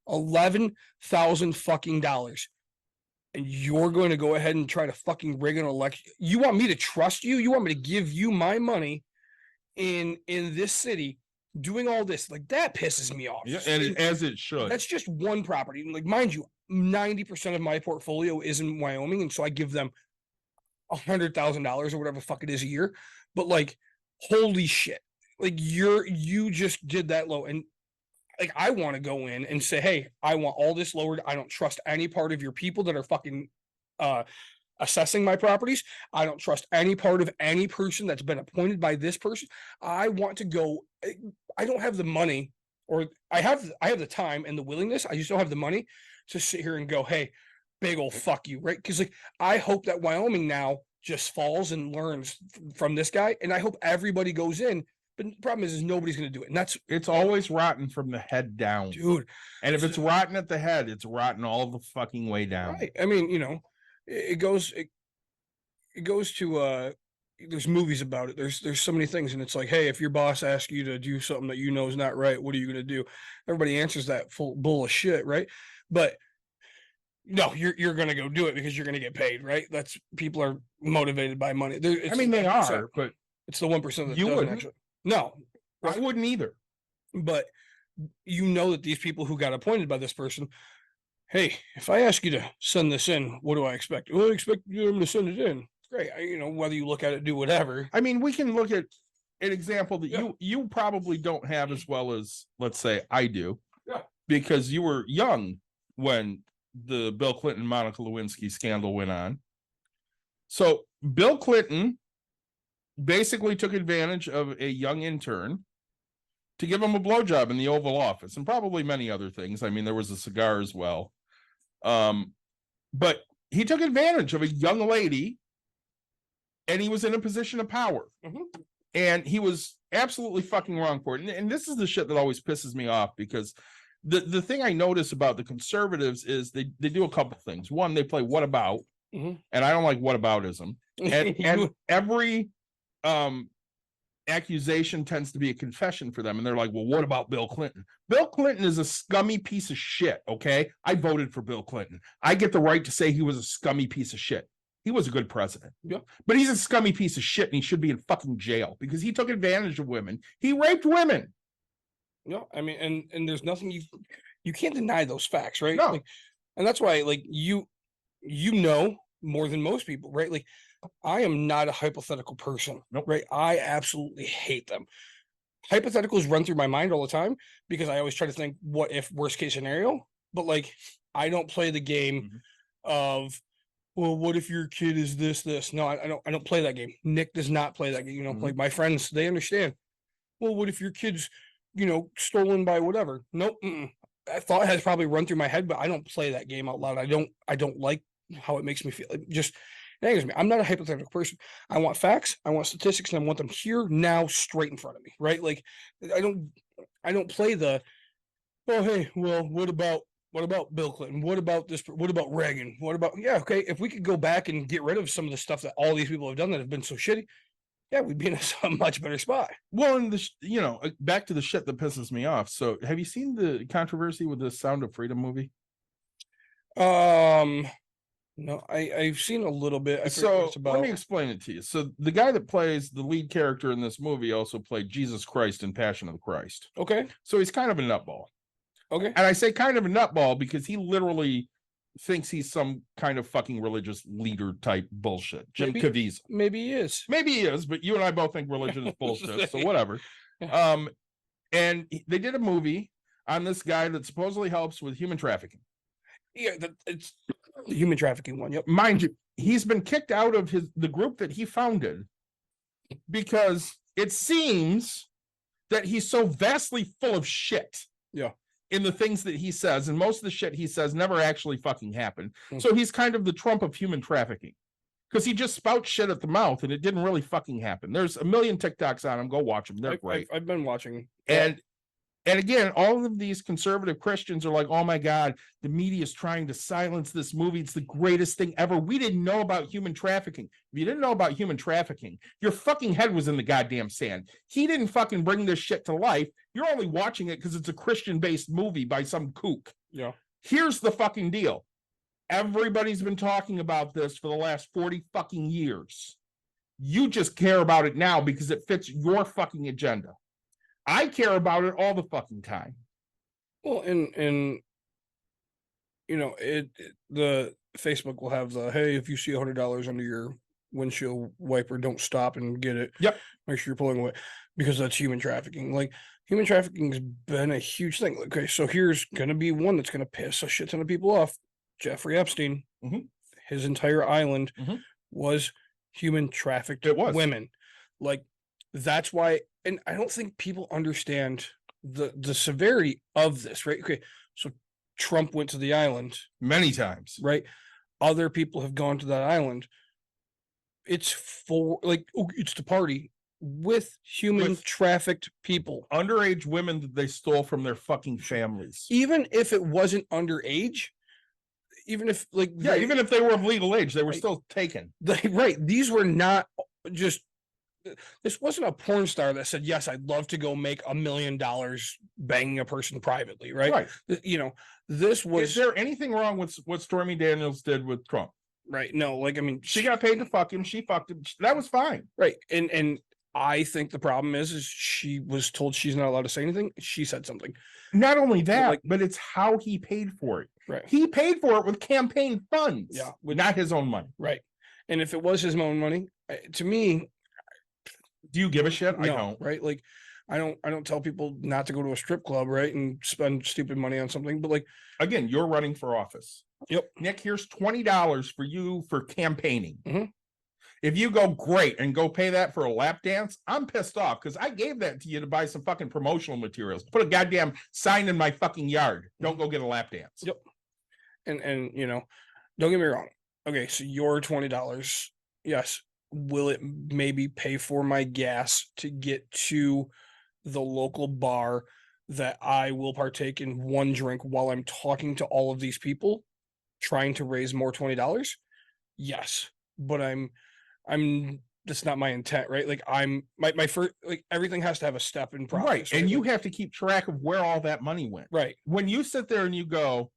$11,000 fucking dollars. And you're going to go ahead and try to fucking rig an election. You want me to trust you? You want me to give you my money in this city doing all this? Like, that pisses me off. Yeah, and as it should. That's just one property. Like, mind you, 90% of my portfolio is in Wyoming, and so I give them $100,000 or whatever the fuck it is a year. But like, holy shit, like you just did that low. And like, I want to go in and say, hey, I want all this lowered. I don't trust any part of your people that are fucking assessing my properties. I don't trust any part of any person that's been appointed by this person. I want to go. I don't have the money, or I have the time and the willingness. I just don't have the money to sit here and go, hey, big old fuck you, right? Because like, I hope that Wyoming now just falls and learns from this guy, and I hope everybody goes in. But the problem is nobody's going to do it, and it's always rotten from the head down, dude. And if it's rotten at the head, it's rotten all the fucking way down. Right? I mean, it goes to there's movies about it. There's so many things, and it's like, hey, if your boss asks you to do something that is not right, what are you going to do? Everybody answers that full bull of shit, right? But no, you're going to go do it because you're going to get paid, right? That's, people are motivated by money. I mean, they are, but it's the 1% that you doesn't actually. No, I wouldn't either. But that these people who got appointed by this person, hey, if I ask you to send this in, what do I expect? Well, I expect them to send it in. Great. Whether you look at it, do whatever. I mean, we can look at an example that you probably don't have as well as, let's say, I do. Yeah. Because you were young when the Bill Clinton, Monica Lewinsky scandal went on. So Bill Clinton basically took advantage of a young intern to give him a blowjob in the Oval Office, and probably many other things. I mean, there was a cigar as well. But he took advantage of a young lady, and he was in a position of power. Mm-hmm. And he was absolutely fucking wrong for it. And this is the shit that always pisses me off, because the thing I notice about the conservatives is they do a couple things. One, they play what about, Mhm. and I don't like whataboutism. And every accusation tends to be a confession for them, and they're like, well, what about Bill Clinton? Bill Clinton is a scummy piece of shit. Okay, I voted for Bill Clinton. I get the right to say he was a scummy piece of shit. He was a good president. Yeah. But he's a scummy piece of shit, and he should be in fucking jail because he took advantage of women. He raped women. No, I mean, and there's nothing you can't deny those facts, right? No. Like, and that's why, like, you know more than most people, right? Like, I am not a hypothetical person, Nope. right? I absolutely hate them. Hypotheticals run through my mind all the time because I always try to think, what if, worst case scenario? But like, I don't play the game of, well, what if your kid is this? No, I don't play that game. Nick does not play that game. You know, like my friends, they understand. Well, what if your kid's, stolen by whatever? Nope. That thought has probably run through my head, but I don't play that game out loud. I don't like how it makes me feel. It just it angers me. I'm not a hypothetical person. I want facts, I want statistics, and I want them here now, straight in front of me. Right? Like, I don't play the, oh, hey, well, what about Bill Clinton? What about this? What about Reagan? What about, yeah, okay, if we could go back and get rid of some of the stuff that all these people have done that have been so shitty, yeah, we'd be in a much better spot. Well, and back to the shit that pisses me off. So, have you seen the controversy with the Sound of Freedom movie? No, I've seen a little bit. I forget So what it's about. let me explain it to you. So the guy that plays the lead character in this movie also played Jesus Christ in Passion of the Christ. Okay. So he's kind of a nutball. Okay. And I say kind of a nutball because he literally thinks he's some kind of fucking religious leader type bullshit. Jim Caviezel. Maybe he is. Maybe he is, but you and I both think religion is bullshit. So whatever. And they did a movie on this guy that supposedly helps with human trafficking. Yeah, it's the human trafficking one. Yep. Mind you, he's been kicked out of the group that he founded because it seems that he's so vastly full of shit. Yeah. In the things that he says, and most of the shit he says never actually fucking happened. So he's kind of the Trump of human trafficking because he just spouts shit at the mouth and it didn't really fucking happen. There's a million TikToks on him. Go watch them. They're great. I've been watching. And again, all of these conservative Christians are like, oh my God, the media is trying to silence this movie. It's the greatest thing ever. We didn't know about human trafficking. If you didn't know about human trafficking, your fucking head was in the goddamn sand. He didn't fucking bring this shit to life. You're only watching it because it's a Christian-based movie by some kook. Yeah. Here's the fucking deal. Everybody's been talking about this for the last 40 fucking years. You just care about it now because it fits your fucking agenda. I care about it all the fucking time. Well, and the Facebook will have the, hey, if you see $100 under your windshield wiper, don't stop and get it. Yep. Make sure you're pulling away because that's human trafficking. Like, human trafficking has been a huge thing. Okay, so here's gonna be one that's gonna piss a shit ton of people off. Jeffrey Epstein, his entire island was human trafficked women. Like, that's why, and I don't think people understand the severity of this, right? Okay, so Trump went to the island many times, right? Other people have gone to that island. It's it's the party with human trafficked people, underage women that they stole from their fucking families. Even if it wasn't underage, even if even if they were of legal age, they were still taken. Right. These were not just. This wasn't a porn star that said, yes, I'd love to go make $1 million banging a person privately, right? Right. This was. Is there anything wrong with what Stormy Daniels did with Trump? Right. No, like, I mean, she got paid to fuck him. She fucked him. That was fine. Right. And I think the problem is she was told she's not allowed to say anything. She said something. Not only that, but it's how he paid for it. Right. He paid for it with campaign funds. Yeah. Not his own money. Right. And if it was his own money, to me, do you give a shit? No, I don't. Right. Like, I don't tell people not to go to a strip club, right, and spend stupid money on something. But like, again, you're running for office. Yep. Nick, here's $20 for you for campaigning. If you go, great, and go pay that for a lap dance, I'm pissed off because I gave that to you to buy some fucking promotional materials. Put a goddamn sign in my fucking yard. Don't go get a lap dance. Yep. And don't get me wrong. Okay, so your $20, yes. Will it maybe pay for my gas to get to the local bar that I will partake in one drink while I'm talking to all of these people trying to raise more $20? Yes. But I'm that's not my intent, right? Like my first, like everything has to have a step in process. Right. And you Like, have to keep track of where all that money went. right. When you sit there and you go,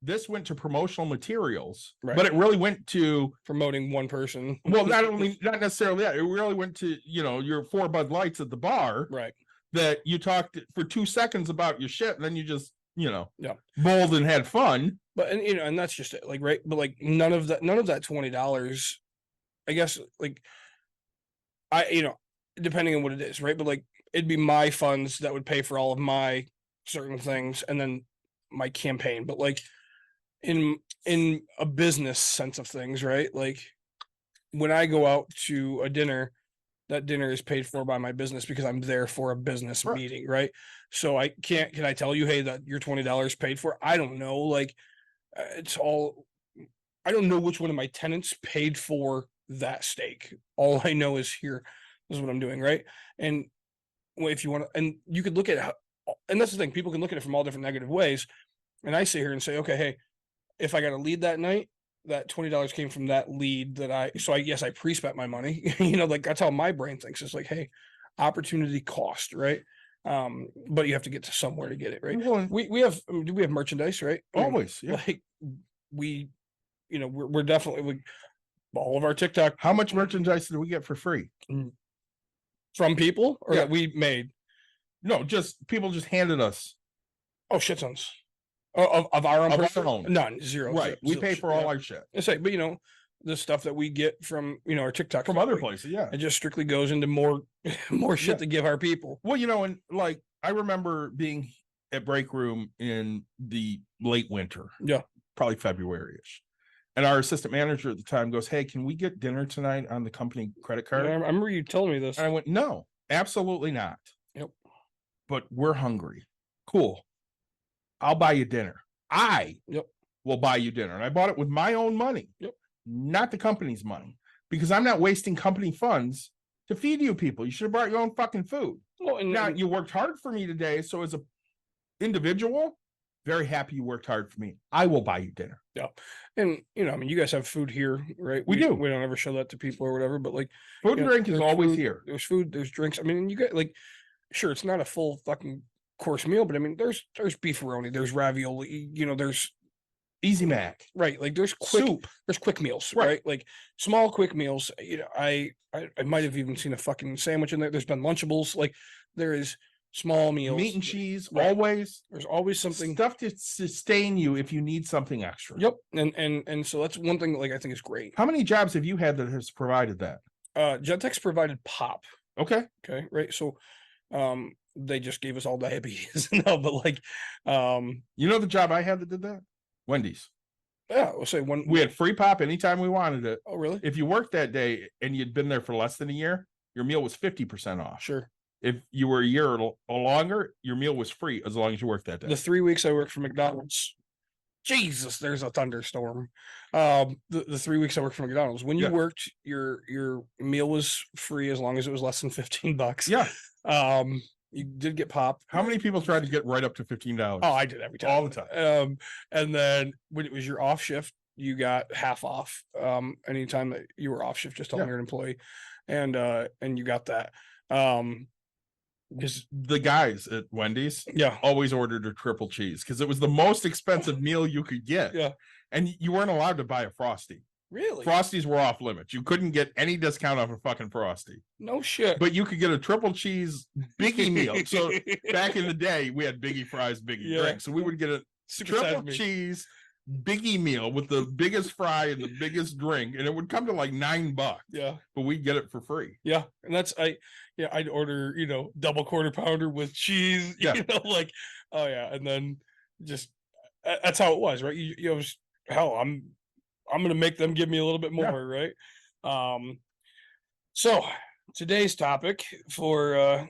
this went to promotional materials, Right. but it really went to Promoting one person. well, not necessarily that. It really went to, your 4 Bud Lights at the bar Right. that you talked for 2 seconds about your shit, and then you just, Yeah. bowled and had fun. But and that's just it. Like, right. But like none of that $20, I guess, like depending on what it is, right? But like it'd be my funds that would pay for all of my certain things and then my campaign. But like in a business sense of things, right? Like when I go out to a dinner, that dinner is paid for by my business because I'm there for a business Right. meeting, right? So can I tell you, hey, that your $20 paid for? I don't know. Like it's all, I don't know which one of my tenants paid for that steak. All I know is here is what I'm doing, right? And if you want to, and you could look at how, and that's the thing, people can look at it from all different negative ways. And I sit here and say, okay, hey, if I got a lead that night, that $20 came from that lead that I guess I pre-spent my money. Like that's how my brain thinks. It's like, hey, opportunity cost, right? But you have to get to somewhere to get it, right? Well, We have merchandise, right? always, yeah. Like we're definitely like all of our TikTok How much merchandise did we get for free? from people or Yeah. that we made. No, just people just handed us. Oh, shit tons. Of our own, Of our personal- own. none, zero. Right. We pay for all our. our shit I say, but the stuff that we get from our TikTok from stuff, other like, places. Yeah. it just strictly goes into more shit Yeah. to give our people. Well, and like I remember being at break room in the late winter. Yeah. Probably February-ish. And our assistant manager at the time goes, hey, can we get dinner tonight on the company credit card? I remember you telling me this. And I went, no, absolutely not. Yep. But we're hungry. Cool. I'll buy you dinner. I will buy you dinner. And I bought it with my own money. Yep. Not the company's money. Because I'm not wasting company funds to feed you people. You should have brought your own fucking food. Well, and Now, you worked hard for me today. So as a individual, very happy you worked hard for me. I will buy you dinner. and you guys have food here, right? We do. We don't ever show that to people or whatever, but like Food and drink is there's always food, here. There's food, there's drinks. I mean, you get like, sure, it's not a full fucking course meal, but I mean, there's beefaroni, there's ravioli, there's Easy Mac. right, like there's quick Soup. there's quick meals, Right. right? Like small quick meals. I might have even seen a fucking sandwich in there. There's been Lunchables, like there is small meals, Meat and cheese, Right. always. There's always something. Stuff to sustain you if you need something extra. Yep, and so that's one thing that, like, I think is great. How many jobs have you had that has provided that? Gentex provided pop. Okay. Okay, right. So they just gave us all diabetes. No, but like You know the job I had that did that? Wendy's. yeah, we'll say one. We had free pop anytime we wanted it. Oh, really? If you worked that day and you'd been there for less than a year, your meal was 50% off. Sure. If you were a year or longer, your meal was free as long as you worked that day. The 3 weeks I worked for McDonald's, Jesus, there's a thunderstorm. The 3 weeks I worked for McDonald's, when you Yeah. worked, your meal was free as long as it was less than $15. Yeah. You did get pop. How many people tried to get right up to $15? Oh, I did every time. All the time. And then when it was your off shift, you got half off. Anytime that you were off shift, just telling Yeah. your employee, and you got that. Because the guys at Wendy's Yeah. always ordered a triple cheese because it was the most expensive meal you could get. Yeah. And you weren't allowed to buy a Frosty. Really? Frosties were off limits. You couldn't get any discount off a fucking Frosty, No shit. but you could get a triple cheese biggie meal. So back in the day, we had biggie fries, biggie Yeah. drinks. So we would get a Super triple size me. cheese biggie meal with the biggest fry and the biggest drink, and it would come to like $9, Yeah. but we'd get it for free. Yeah. And I'd order, double quarter pounder with cheese, Yeah. like, oh yeah. And then just, that's how it was, right? Hell, I'm going to make them give me a little bit Yeah. more. Right. So today's topic for,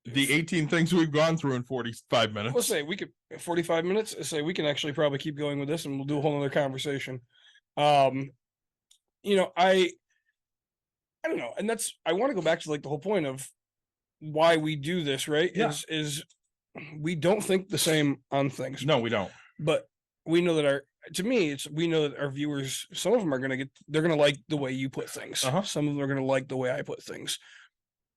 The 18 things we've gone through in 45 minutes. let's say we could 45 minutes. Let's say we can actually probably keep going with this and we'll do a whole nother conversation. I don't know. And I want to go back to like the whole point of why we do this, right? Yeah. Is we don't think the same on things. No, we don't. But we know that we know that our viewers, some of them are they're gonna like the way you put things. Uh-huh. Some of them are gonna like the way I put things.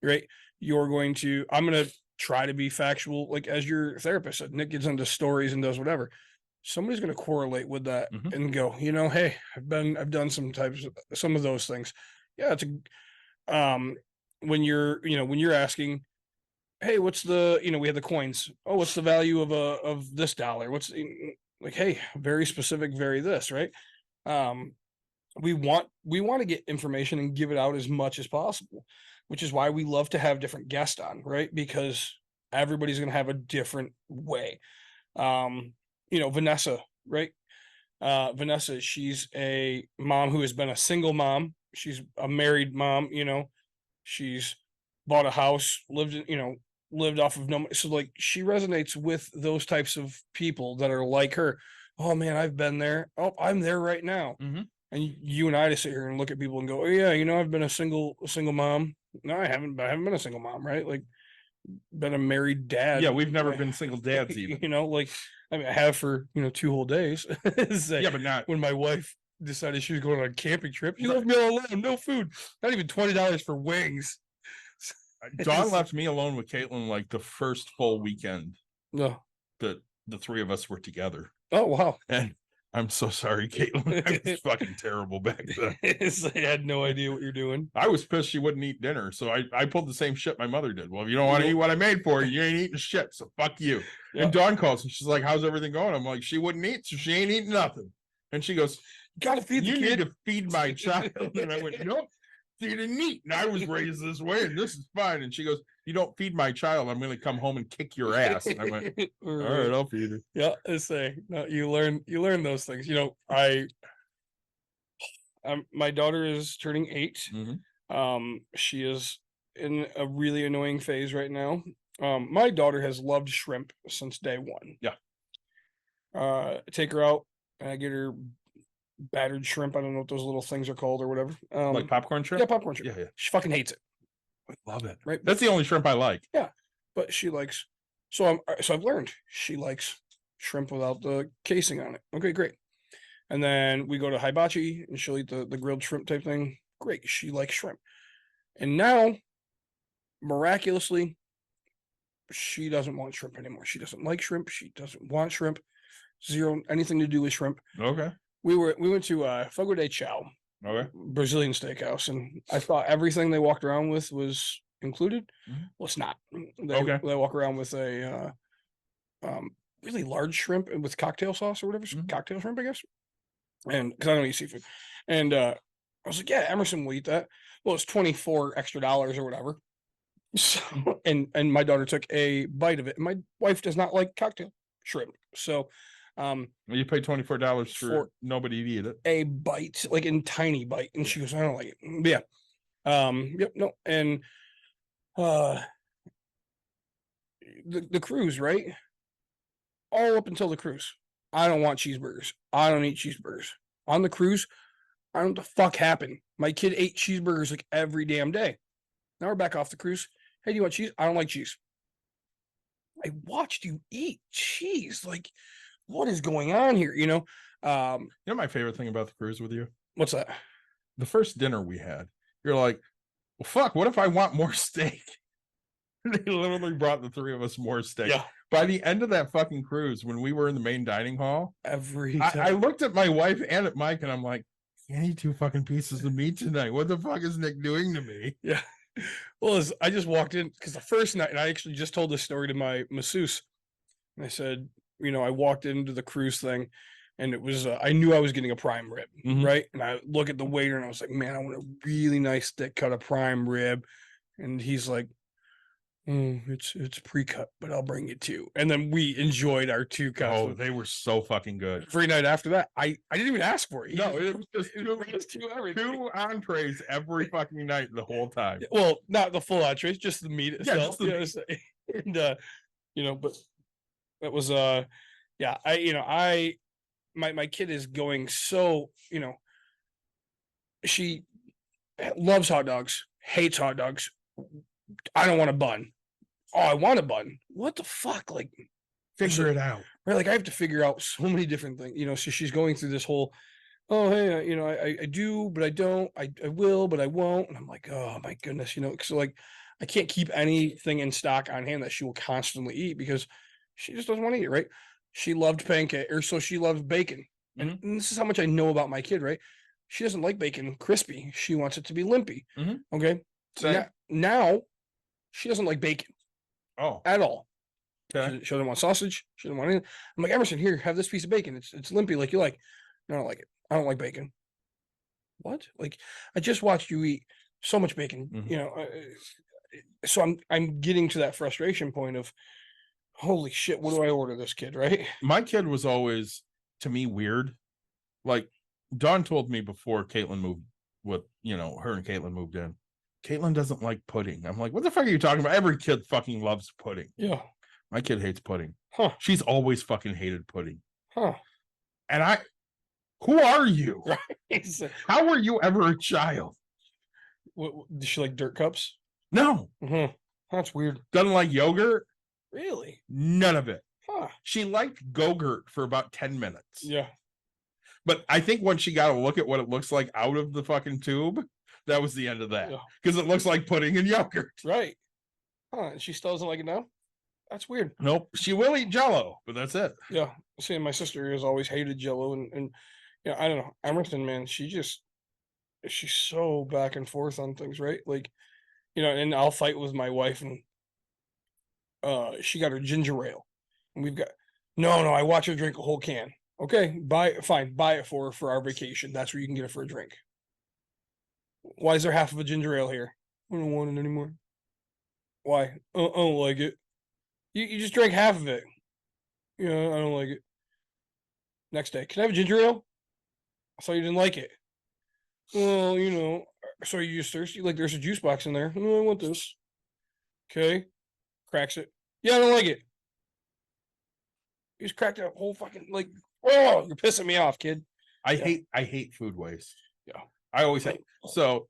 Right? I'm gonna try to be factual, like as your therapist said. Nick gets into stories and does whatever. Somebody's gonna correlate with that and go, hey, I've done some of those things. Yeah, it's when you're asking, hey, what's the, we have the coins. Oh, what's the value of this dollar? What's like, hey, very specific, very this, right? We want to get information and give it out as much as possible, which is why we love to have different guests on, right? Because everybody's going to have a different way. Vanessa, right? Vanessa, she's a mom who has been a single mom. She's a married mom, she's bought a house, lived off of no money. So like she resonates with those types of people that are like her. Oh man, I've been there. Oh, I'm there right now. And you and I to sit here and look at people and go, oh yeah, I've been a single mom. No, I haven't been a single mom, right? Like been a married dad. Yeah, we've never been single dads even. I have for 2 whole days. Yeah, but not when my wife decided she was going on a camping trip. She left me all alone, no food, not even $20 for wings. Dawn left me alone with Caitlin like the first full weekend No. that the three of us were together. Oh wow. And I'm so sorry, Caitlin. I was fucking terrible back then. I had no idea what you're doing. I was pissed she wouldn't eat dinner, so I pulled the same shit my mother did. Well, if you don't want to eat what I made for you, you ain't eating shit, so fuck you. Yeah. And Dawn calls and she's like, how's everything going? I'm like, she wouldn't eat, so she ain't eating nothing. And she goes, gotta feed the you kid. need to feed my child. And I went, nope, she didn't eat. And I was raised this way, and this is fine. And she goes, you don't feed my child, I'm gonna come home and kick your ass. And I went, all right, I'll feed her. Yeah, I say no, you learn those things. My daughter is turning 8. She is in a really annoying phase right now. My daughter has loved shrimp since day one. Yeah. Take her out and I get her battered shrimp. I don't know what those little things are called or whatever. Like popcorn shrimp? Yeah, popcorn shrimp. Yeah. She fucking hates it. I love it. Right. That's the only shrimp I like. Yeah. But she likes, so I've learned she likes shrimp without the casing on it. Okay, great. And then we go to hibachi and she'll eat the grilled shrimp type thing. Great. She likes shrimp. And now, miraculously, she doesn't want shrimp anymore. She doesn't like shrimp. She doesn't want shrimp. Zero, anything to do with shrimp. Okay. We went to Fogo de Chao, Okay. Brazilian steakhouse, and I thought everything they walked around with was included. Well, it's not. They walk around with a really large shrimp with cocktail sauce or whatever, cocktail shrimp, I guess. And because I don't eat seafood, and I was like, yeah, Emerson will eat that. Well, it's $24 extra or whatever. So, and my daughter took a bite of it. And my wife does not like cocktail shrimp, so you pay $24 for nobody to eat it. A bite, like in tiny bite, and she goes, I don't like it. Yeah. Yep. No. And the cruise, right? All up until the cruise, I don't want cheeseburgers. I don't eat cheeseburgers on the cruise. I don't know what the fuck happened. My kid ate cheeseburgers like every damn day. Now we're back off the cruise. Hey, do you want cheese? I don't like cheese. I watched you eat cheese. Like, what is going on here? My favorite thing about the cruise with you? What's that? The first dinner we had, you're like, well, fuck, what if I want more steak? They literally brought the three of us more steak. Yeah. By the end of that fucking cruise, when we were in the main dining hall, I looked at my wife and at Mike, and I'm like, I need 2 fucking pieces of meat tonight. What the fuck is Nick doing to me? Yeah. Well, I just walked in because the first night, and I actually just told this story to my masseuse. And I said, I walked into the cruise thing, and it was I knew I was getting a prime rib, right? And I look at the waiter, and I was like, man, I want a really nice thick cut of prime rib. And he's like, it's pre-cut, but I'll bring you 2. And then we enjoyed our 2 cuts. Oh, they were so fucking good. Every night after that, I didn't even ask for it. No, it was just 2 entrees every fucking night the whole time. Well, not the full entrees, just the meat itself. Yeah, just the meat. And but that was my kid is going so, she loves hot dogs, hates hot dogs. I don't want a bun. oh, I want a bun. What the fuck? Like, Figure it out. right? Like, I have to figure out so many different things, you know. So she's going through this whole, oh, hey, you know, I do, but I don't. I will, but I won't. And I'm like, oh my goodness, you know, so like, I can't keep anything in stock on hand that she will constantly eat because she just doesn't want to eat it, right? She loved pancake, or so she loves bacon. And this is how much I know about my kid, right? She doesn't like bacon crispy. She wants it to be limpy. Mhm. Okay. Same. Now she doesn't like bacon Oh, at all. okay. She doesn't want sausage. She doesn't want anything. I'm like, Emerson, here, have this piece of bacon. It's limpy like you like. I don't like it. I don't like bacon. What? Like, I just watched you eat so much bacon. Mhm. You know, so I'm getting to that frustration point of, holy shit, what do I order this kid, right? My kid was always, to me, weird. Like, Dawn told me before Caitlin moved with, you know, her and Caitlin moved in. Caitlin doesn't like pudding. I'm like, what the fuck are you talking about? Every kid fucking loves pudding. Yeah. My kid hates pudding. Huh. She's always fucking hated pudding. Huh. And who are you? Right. How were you ever a child? Does she like dirt cups? No. Mm-hmm. That's weird. Doesn't like yogurt. Really? None of it. Huh. She liked Go-Gurt for about 10 minutes. Yeah. But I think once she got a look at what it looks like out of the fucking tube, that was the end of that. Yeah. Because it looks like pudding and yogurt. Right. Huh. And she still doesn't like it now? That's weird. Nope. She will eat Jell-O, but that's it. Yeah. See, my sister has always hated Jello, and yeah, I don't know. Emerson, man, she's so back and forth on things, right? Like, you know, and I'll fight with my wife, and she got her ginger ale, and we've got no, I watch her drink a whole can. Okay, buy it for her for our vacation. That's where you can get it for a drink. Why is there half of a ginger ale here? I don't want it anymore. Why? I don't like it. You just drank half of it. Yeah, I don't like it. Next day, can I have a ginger ale? I thought you didn't like it. Well, you know, so you just thirsty? Like, there's a juice box in there. No, I want this. Okay, cracks it. Yeah, I don't like it. You just cracked that whole fucking, like, oh, you're pissing me off, kid. I hate food waste. Yeah. I always hate. So,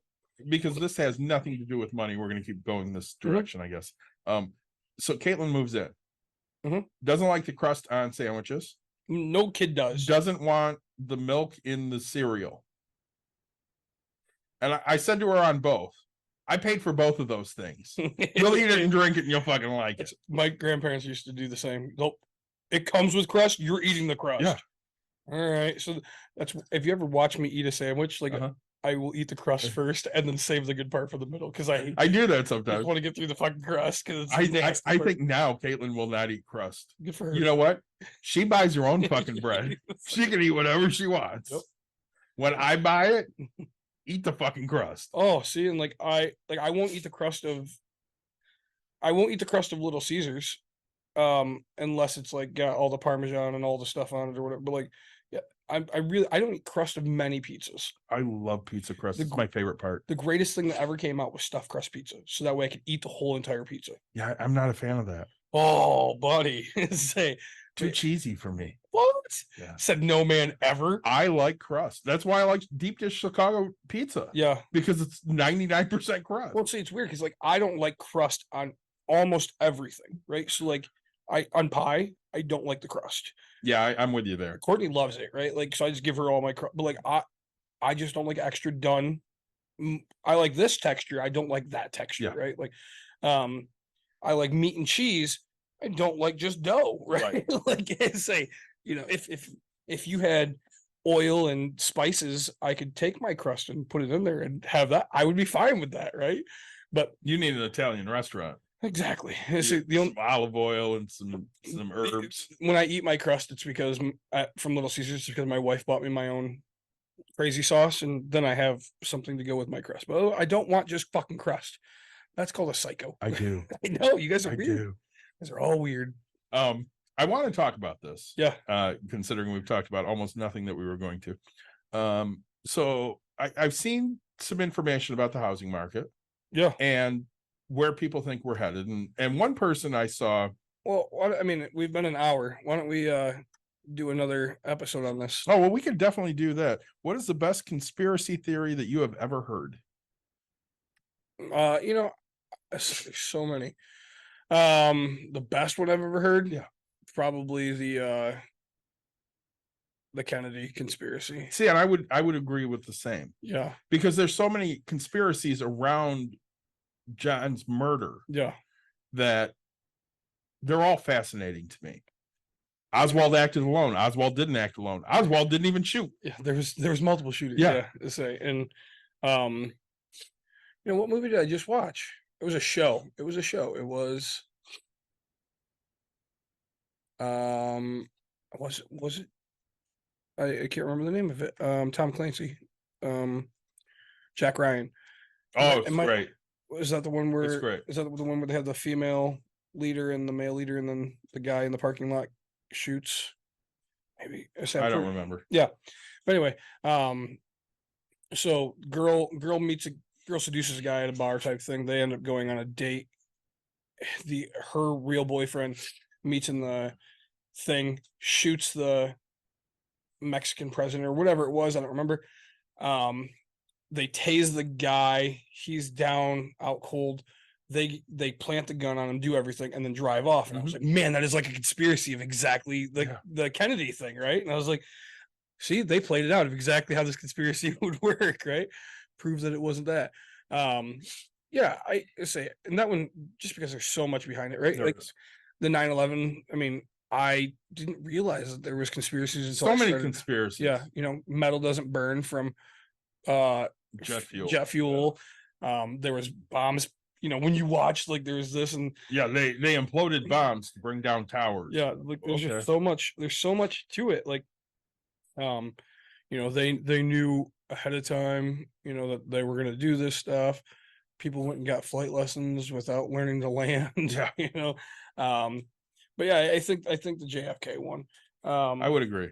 because this has nothing to do with money, we're going to keep going this direction, I guess. So Caitlin moves in. Mhm. Doesn't like the crust on sandwiches. No kid does. Doesn't want the milk in the cereal. And I said to her on both, I paid for both of those things. You'll eat it and drink it and you'll fucking like it. My grandparents used to do the same. Nope. It comes with crust. You're eating the crust. Yeah. All right. So that's, if you ever watch me eat a sandwich, like I will eat the crust first and then save the good part for the middle, because I do that just sometimes. want to get through the fucking crust, because I think now Caitlin will not eat crust. good for her. You know what? She buys her own fucking bread. She can eat whatever she wants. Yep. When I buy it, eat the fucking crust. Oh, see, and I won't eat the crust of Little Caesars, unless it's like got all the Parmesan and all the stuff on it or whatever. But like, yeah, I don't eat crust of many pizzas. I love pizza crust. It's my favorite part. The greatest thing that ever came out was stuffed crust pizza, so that way I could eat the whole entire pizza. Yeah, I'm not a fan of that. Oh, buddy, say Too cheesy for me. what? Yeah. Said no man ever. I like crust. That's why I like deep dish Chicago pizza. Yeah. Because it's 99% crust. Well, see, it's weird because like I don't like crust on almost everything, right? So like on pie, I don't like the crust. Yeah, I'm with you there. Courtney loves it, right? Like, so I just give her all my crust, but like I just don't like extra done. I like this texture. I don't like that texture, Yeah. right? Like, I like meat and cheese. I don't like just dough, right? Like, say, you know, if you had oil and spices, I could take my crust and put it in there and have that. I would be fine with that, right? But You need an Italian restaurant. exactly. Yeah, So the only, some olive oil and some herbs. when I eat my crust, it's because from Little Caesars, it's because my wife bought me my own crazy sauce, and then I have something to go with my crust. But I don't want just fucking crust. That's called a psycho. I do. I know you guys are I weird. do. You guys are all weird. I want to talk about this. Yeah. Considering we've talked about almost nothing that we were going to. So I've seen some information about the housing market. Yeah. And where people think we're headed. And one person I saw. Well, I mean, we've been an hour. Why don't we do another episode on this? Oh, well, we could definitely do that. What is the best conspiracy theory that you have ever heard? You know, there's so many. The best one I've ever heard. Yeah. Probably the Kennedy conspiracy. See, and I would agree with the same, Yeah. because there's so many conspiracies around John's murder Yeah. that they're all fascinating to me. Oswald acted alone. Oswald didn't act alone. Oswald didn't even shoot. Yeah. There was multiple shootings. Yeah. To say. And what movie did I just watch? It was a show. It was was it I can't remember the name of it. Tom Clancy. Jack Ryan. Oh, it's great. Is that the one where It's great. is that the one where they have the female leader and the male leader, and then the guy in the parking lot shoots? Maybe I don't remember. Yeah. But anyway, so girl seduces a guy at a bar type thing. They end up going on a date. Her real boyfriend meets in the thing, shoots the Mexican president or whatever it was. I don't remember. They tase the guy. He's down, out cold. They plant the gun on him, do everything, and then drive off. And I was like, man, that is like a conspiracy of exactly the Kennedy thing, right? And I was like, see, they played it out of exactly how this conspiracy would work, right? Proves that it wasn't that. Yeah, I say, and that one, just because there's so much behind it, right? There Like is. the 9/11. I mean, I didn't realize that there was conspiracies. Until So I many started. conspiracies. Yeah, metal doesn't burn from Jet fuel. Jet fuel. There was bombs. When you watch, like, there's this, and Yeah, they imploded bombs to bring down towers. yeah, like there's Okay. just so much. There's so much to it. Like, they knew ahead of time, that they were going to do this stuff. People went and got flight lessons without learning to land. Yeah. But yeah, I think the JFK one. I would agree.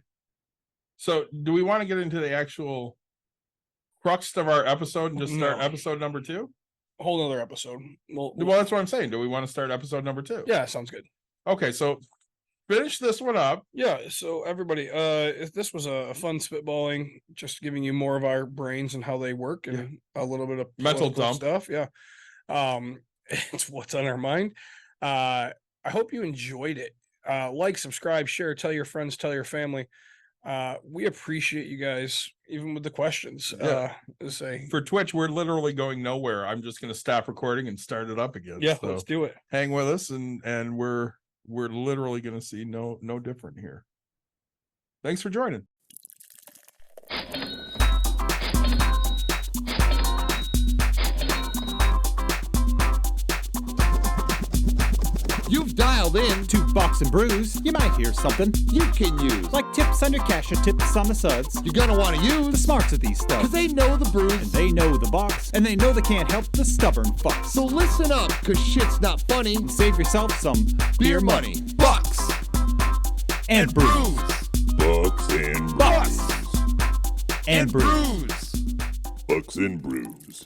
So, do we want to get into the actual crux of our episode and just start No. episode number 2? A whole nother episode. Well, that's what I'm saying. Do we want to start episode number 2? Yeah, sounds good. Okay, so finish this one up. Yeah, so everybody, this was a fun spitballing, just giving you more of our brains and how they work, and a little bit of Mental political dump stuff. Yeah, it's what's on our mind. I hope you enjoyed it. Like, subscribe, share, tell your friends, tell your family. We appreciate you guys, even with the questions. Yeah. Say For Twitch, we're literally going nowhere. I'm just going to stop recording and start it up again. yeah, So let's do it. hang with us, and we're literally going to see no different here. Thanks for joining. You've dialed in. To Box and Brews, you might hear something You can use. like tips on your cash or tips on the suds. You're gonna want to The use. smarts of these stuff. Because they know the And brews. they know the box, and they know they can't help the stubborn fucks. So listen up, because shit's not funny. Save yourself some Beer money. Bucks. and brews. Bucks and Bucks brews. and brews. Bucks and brews.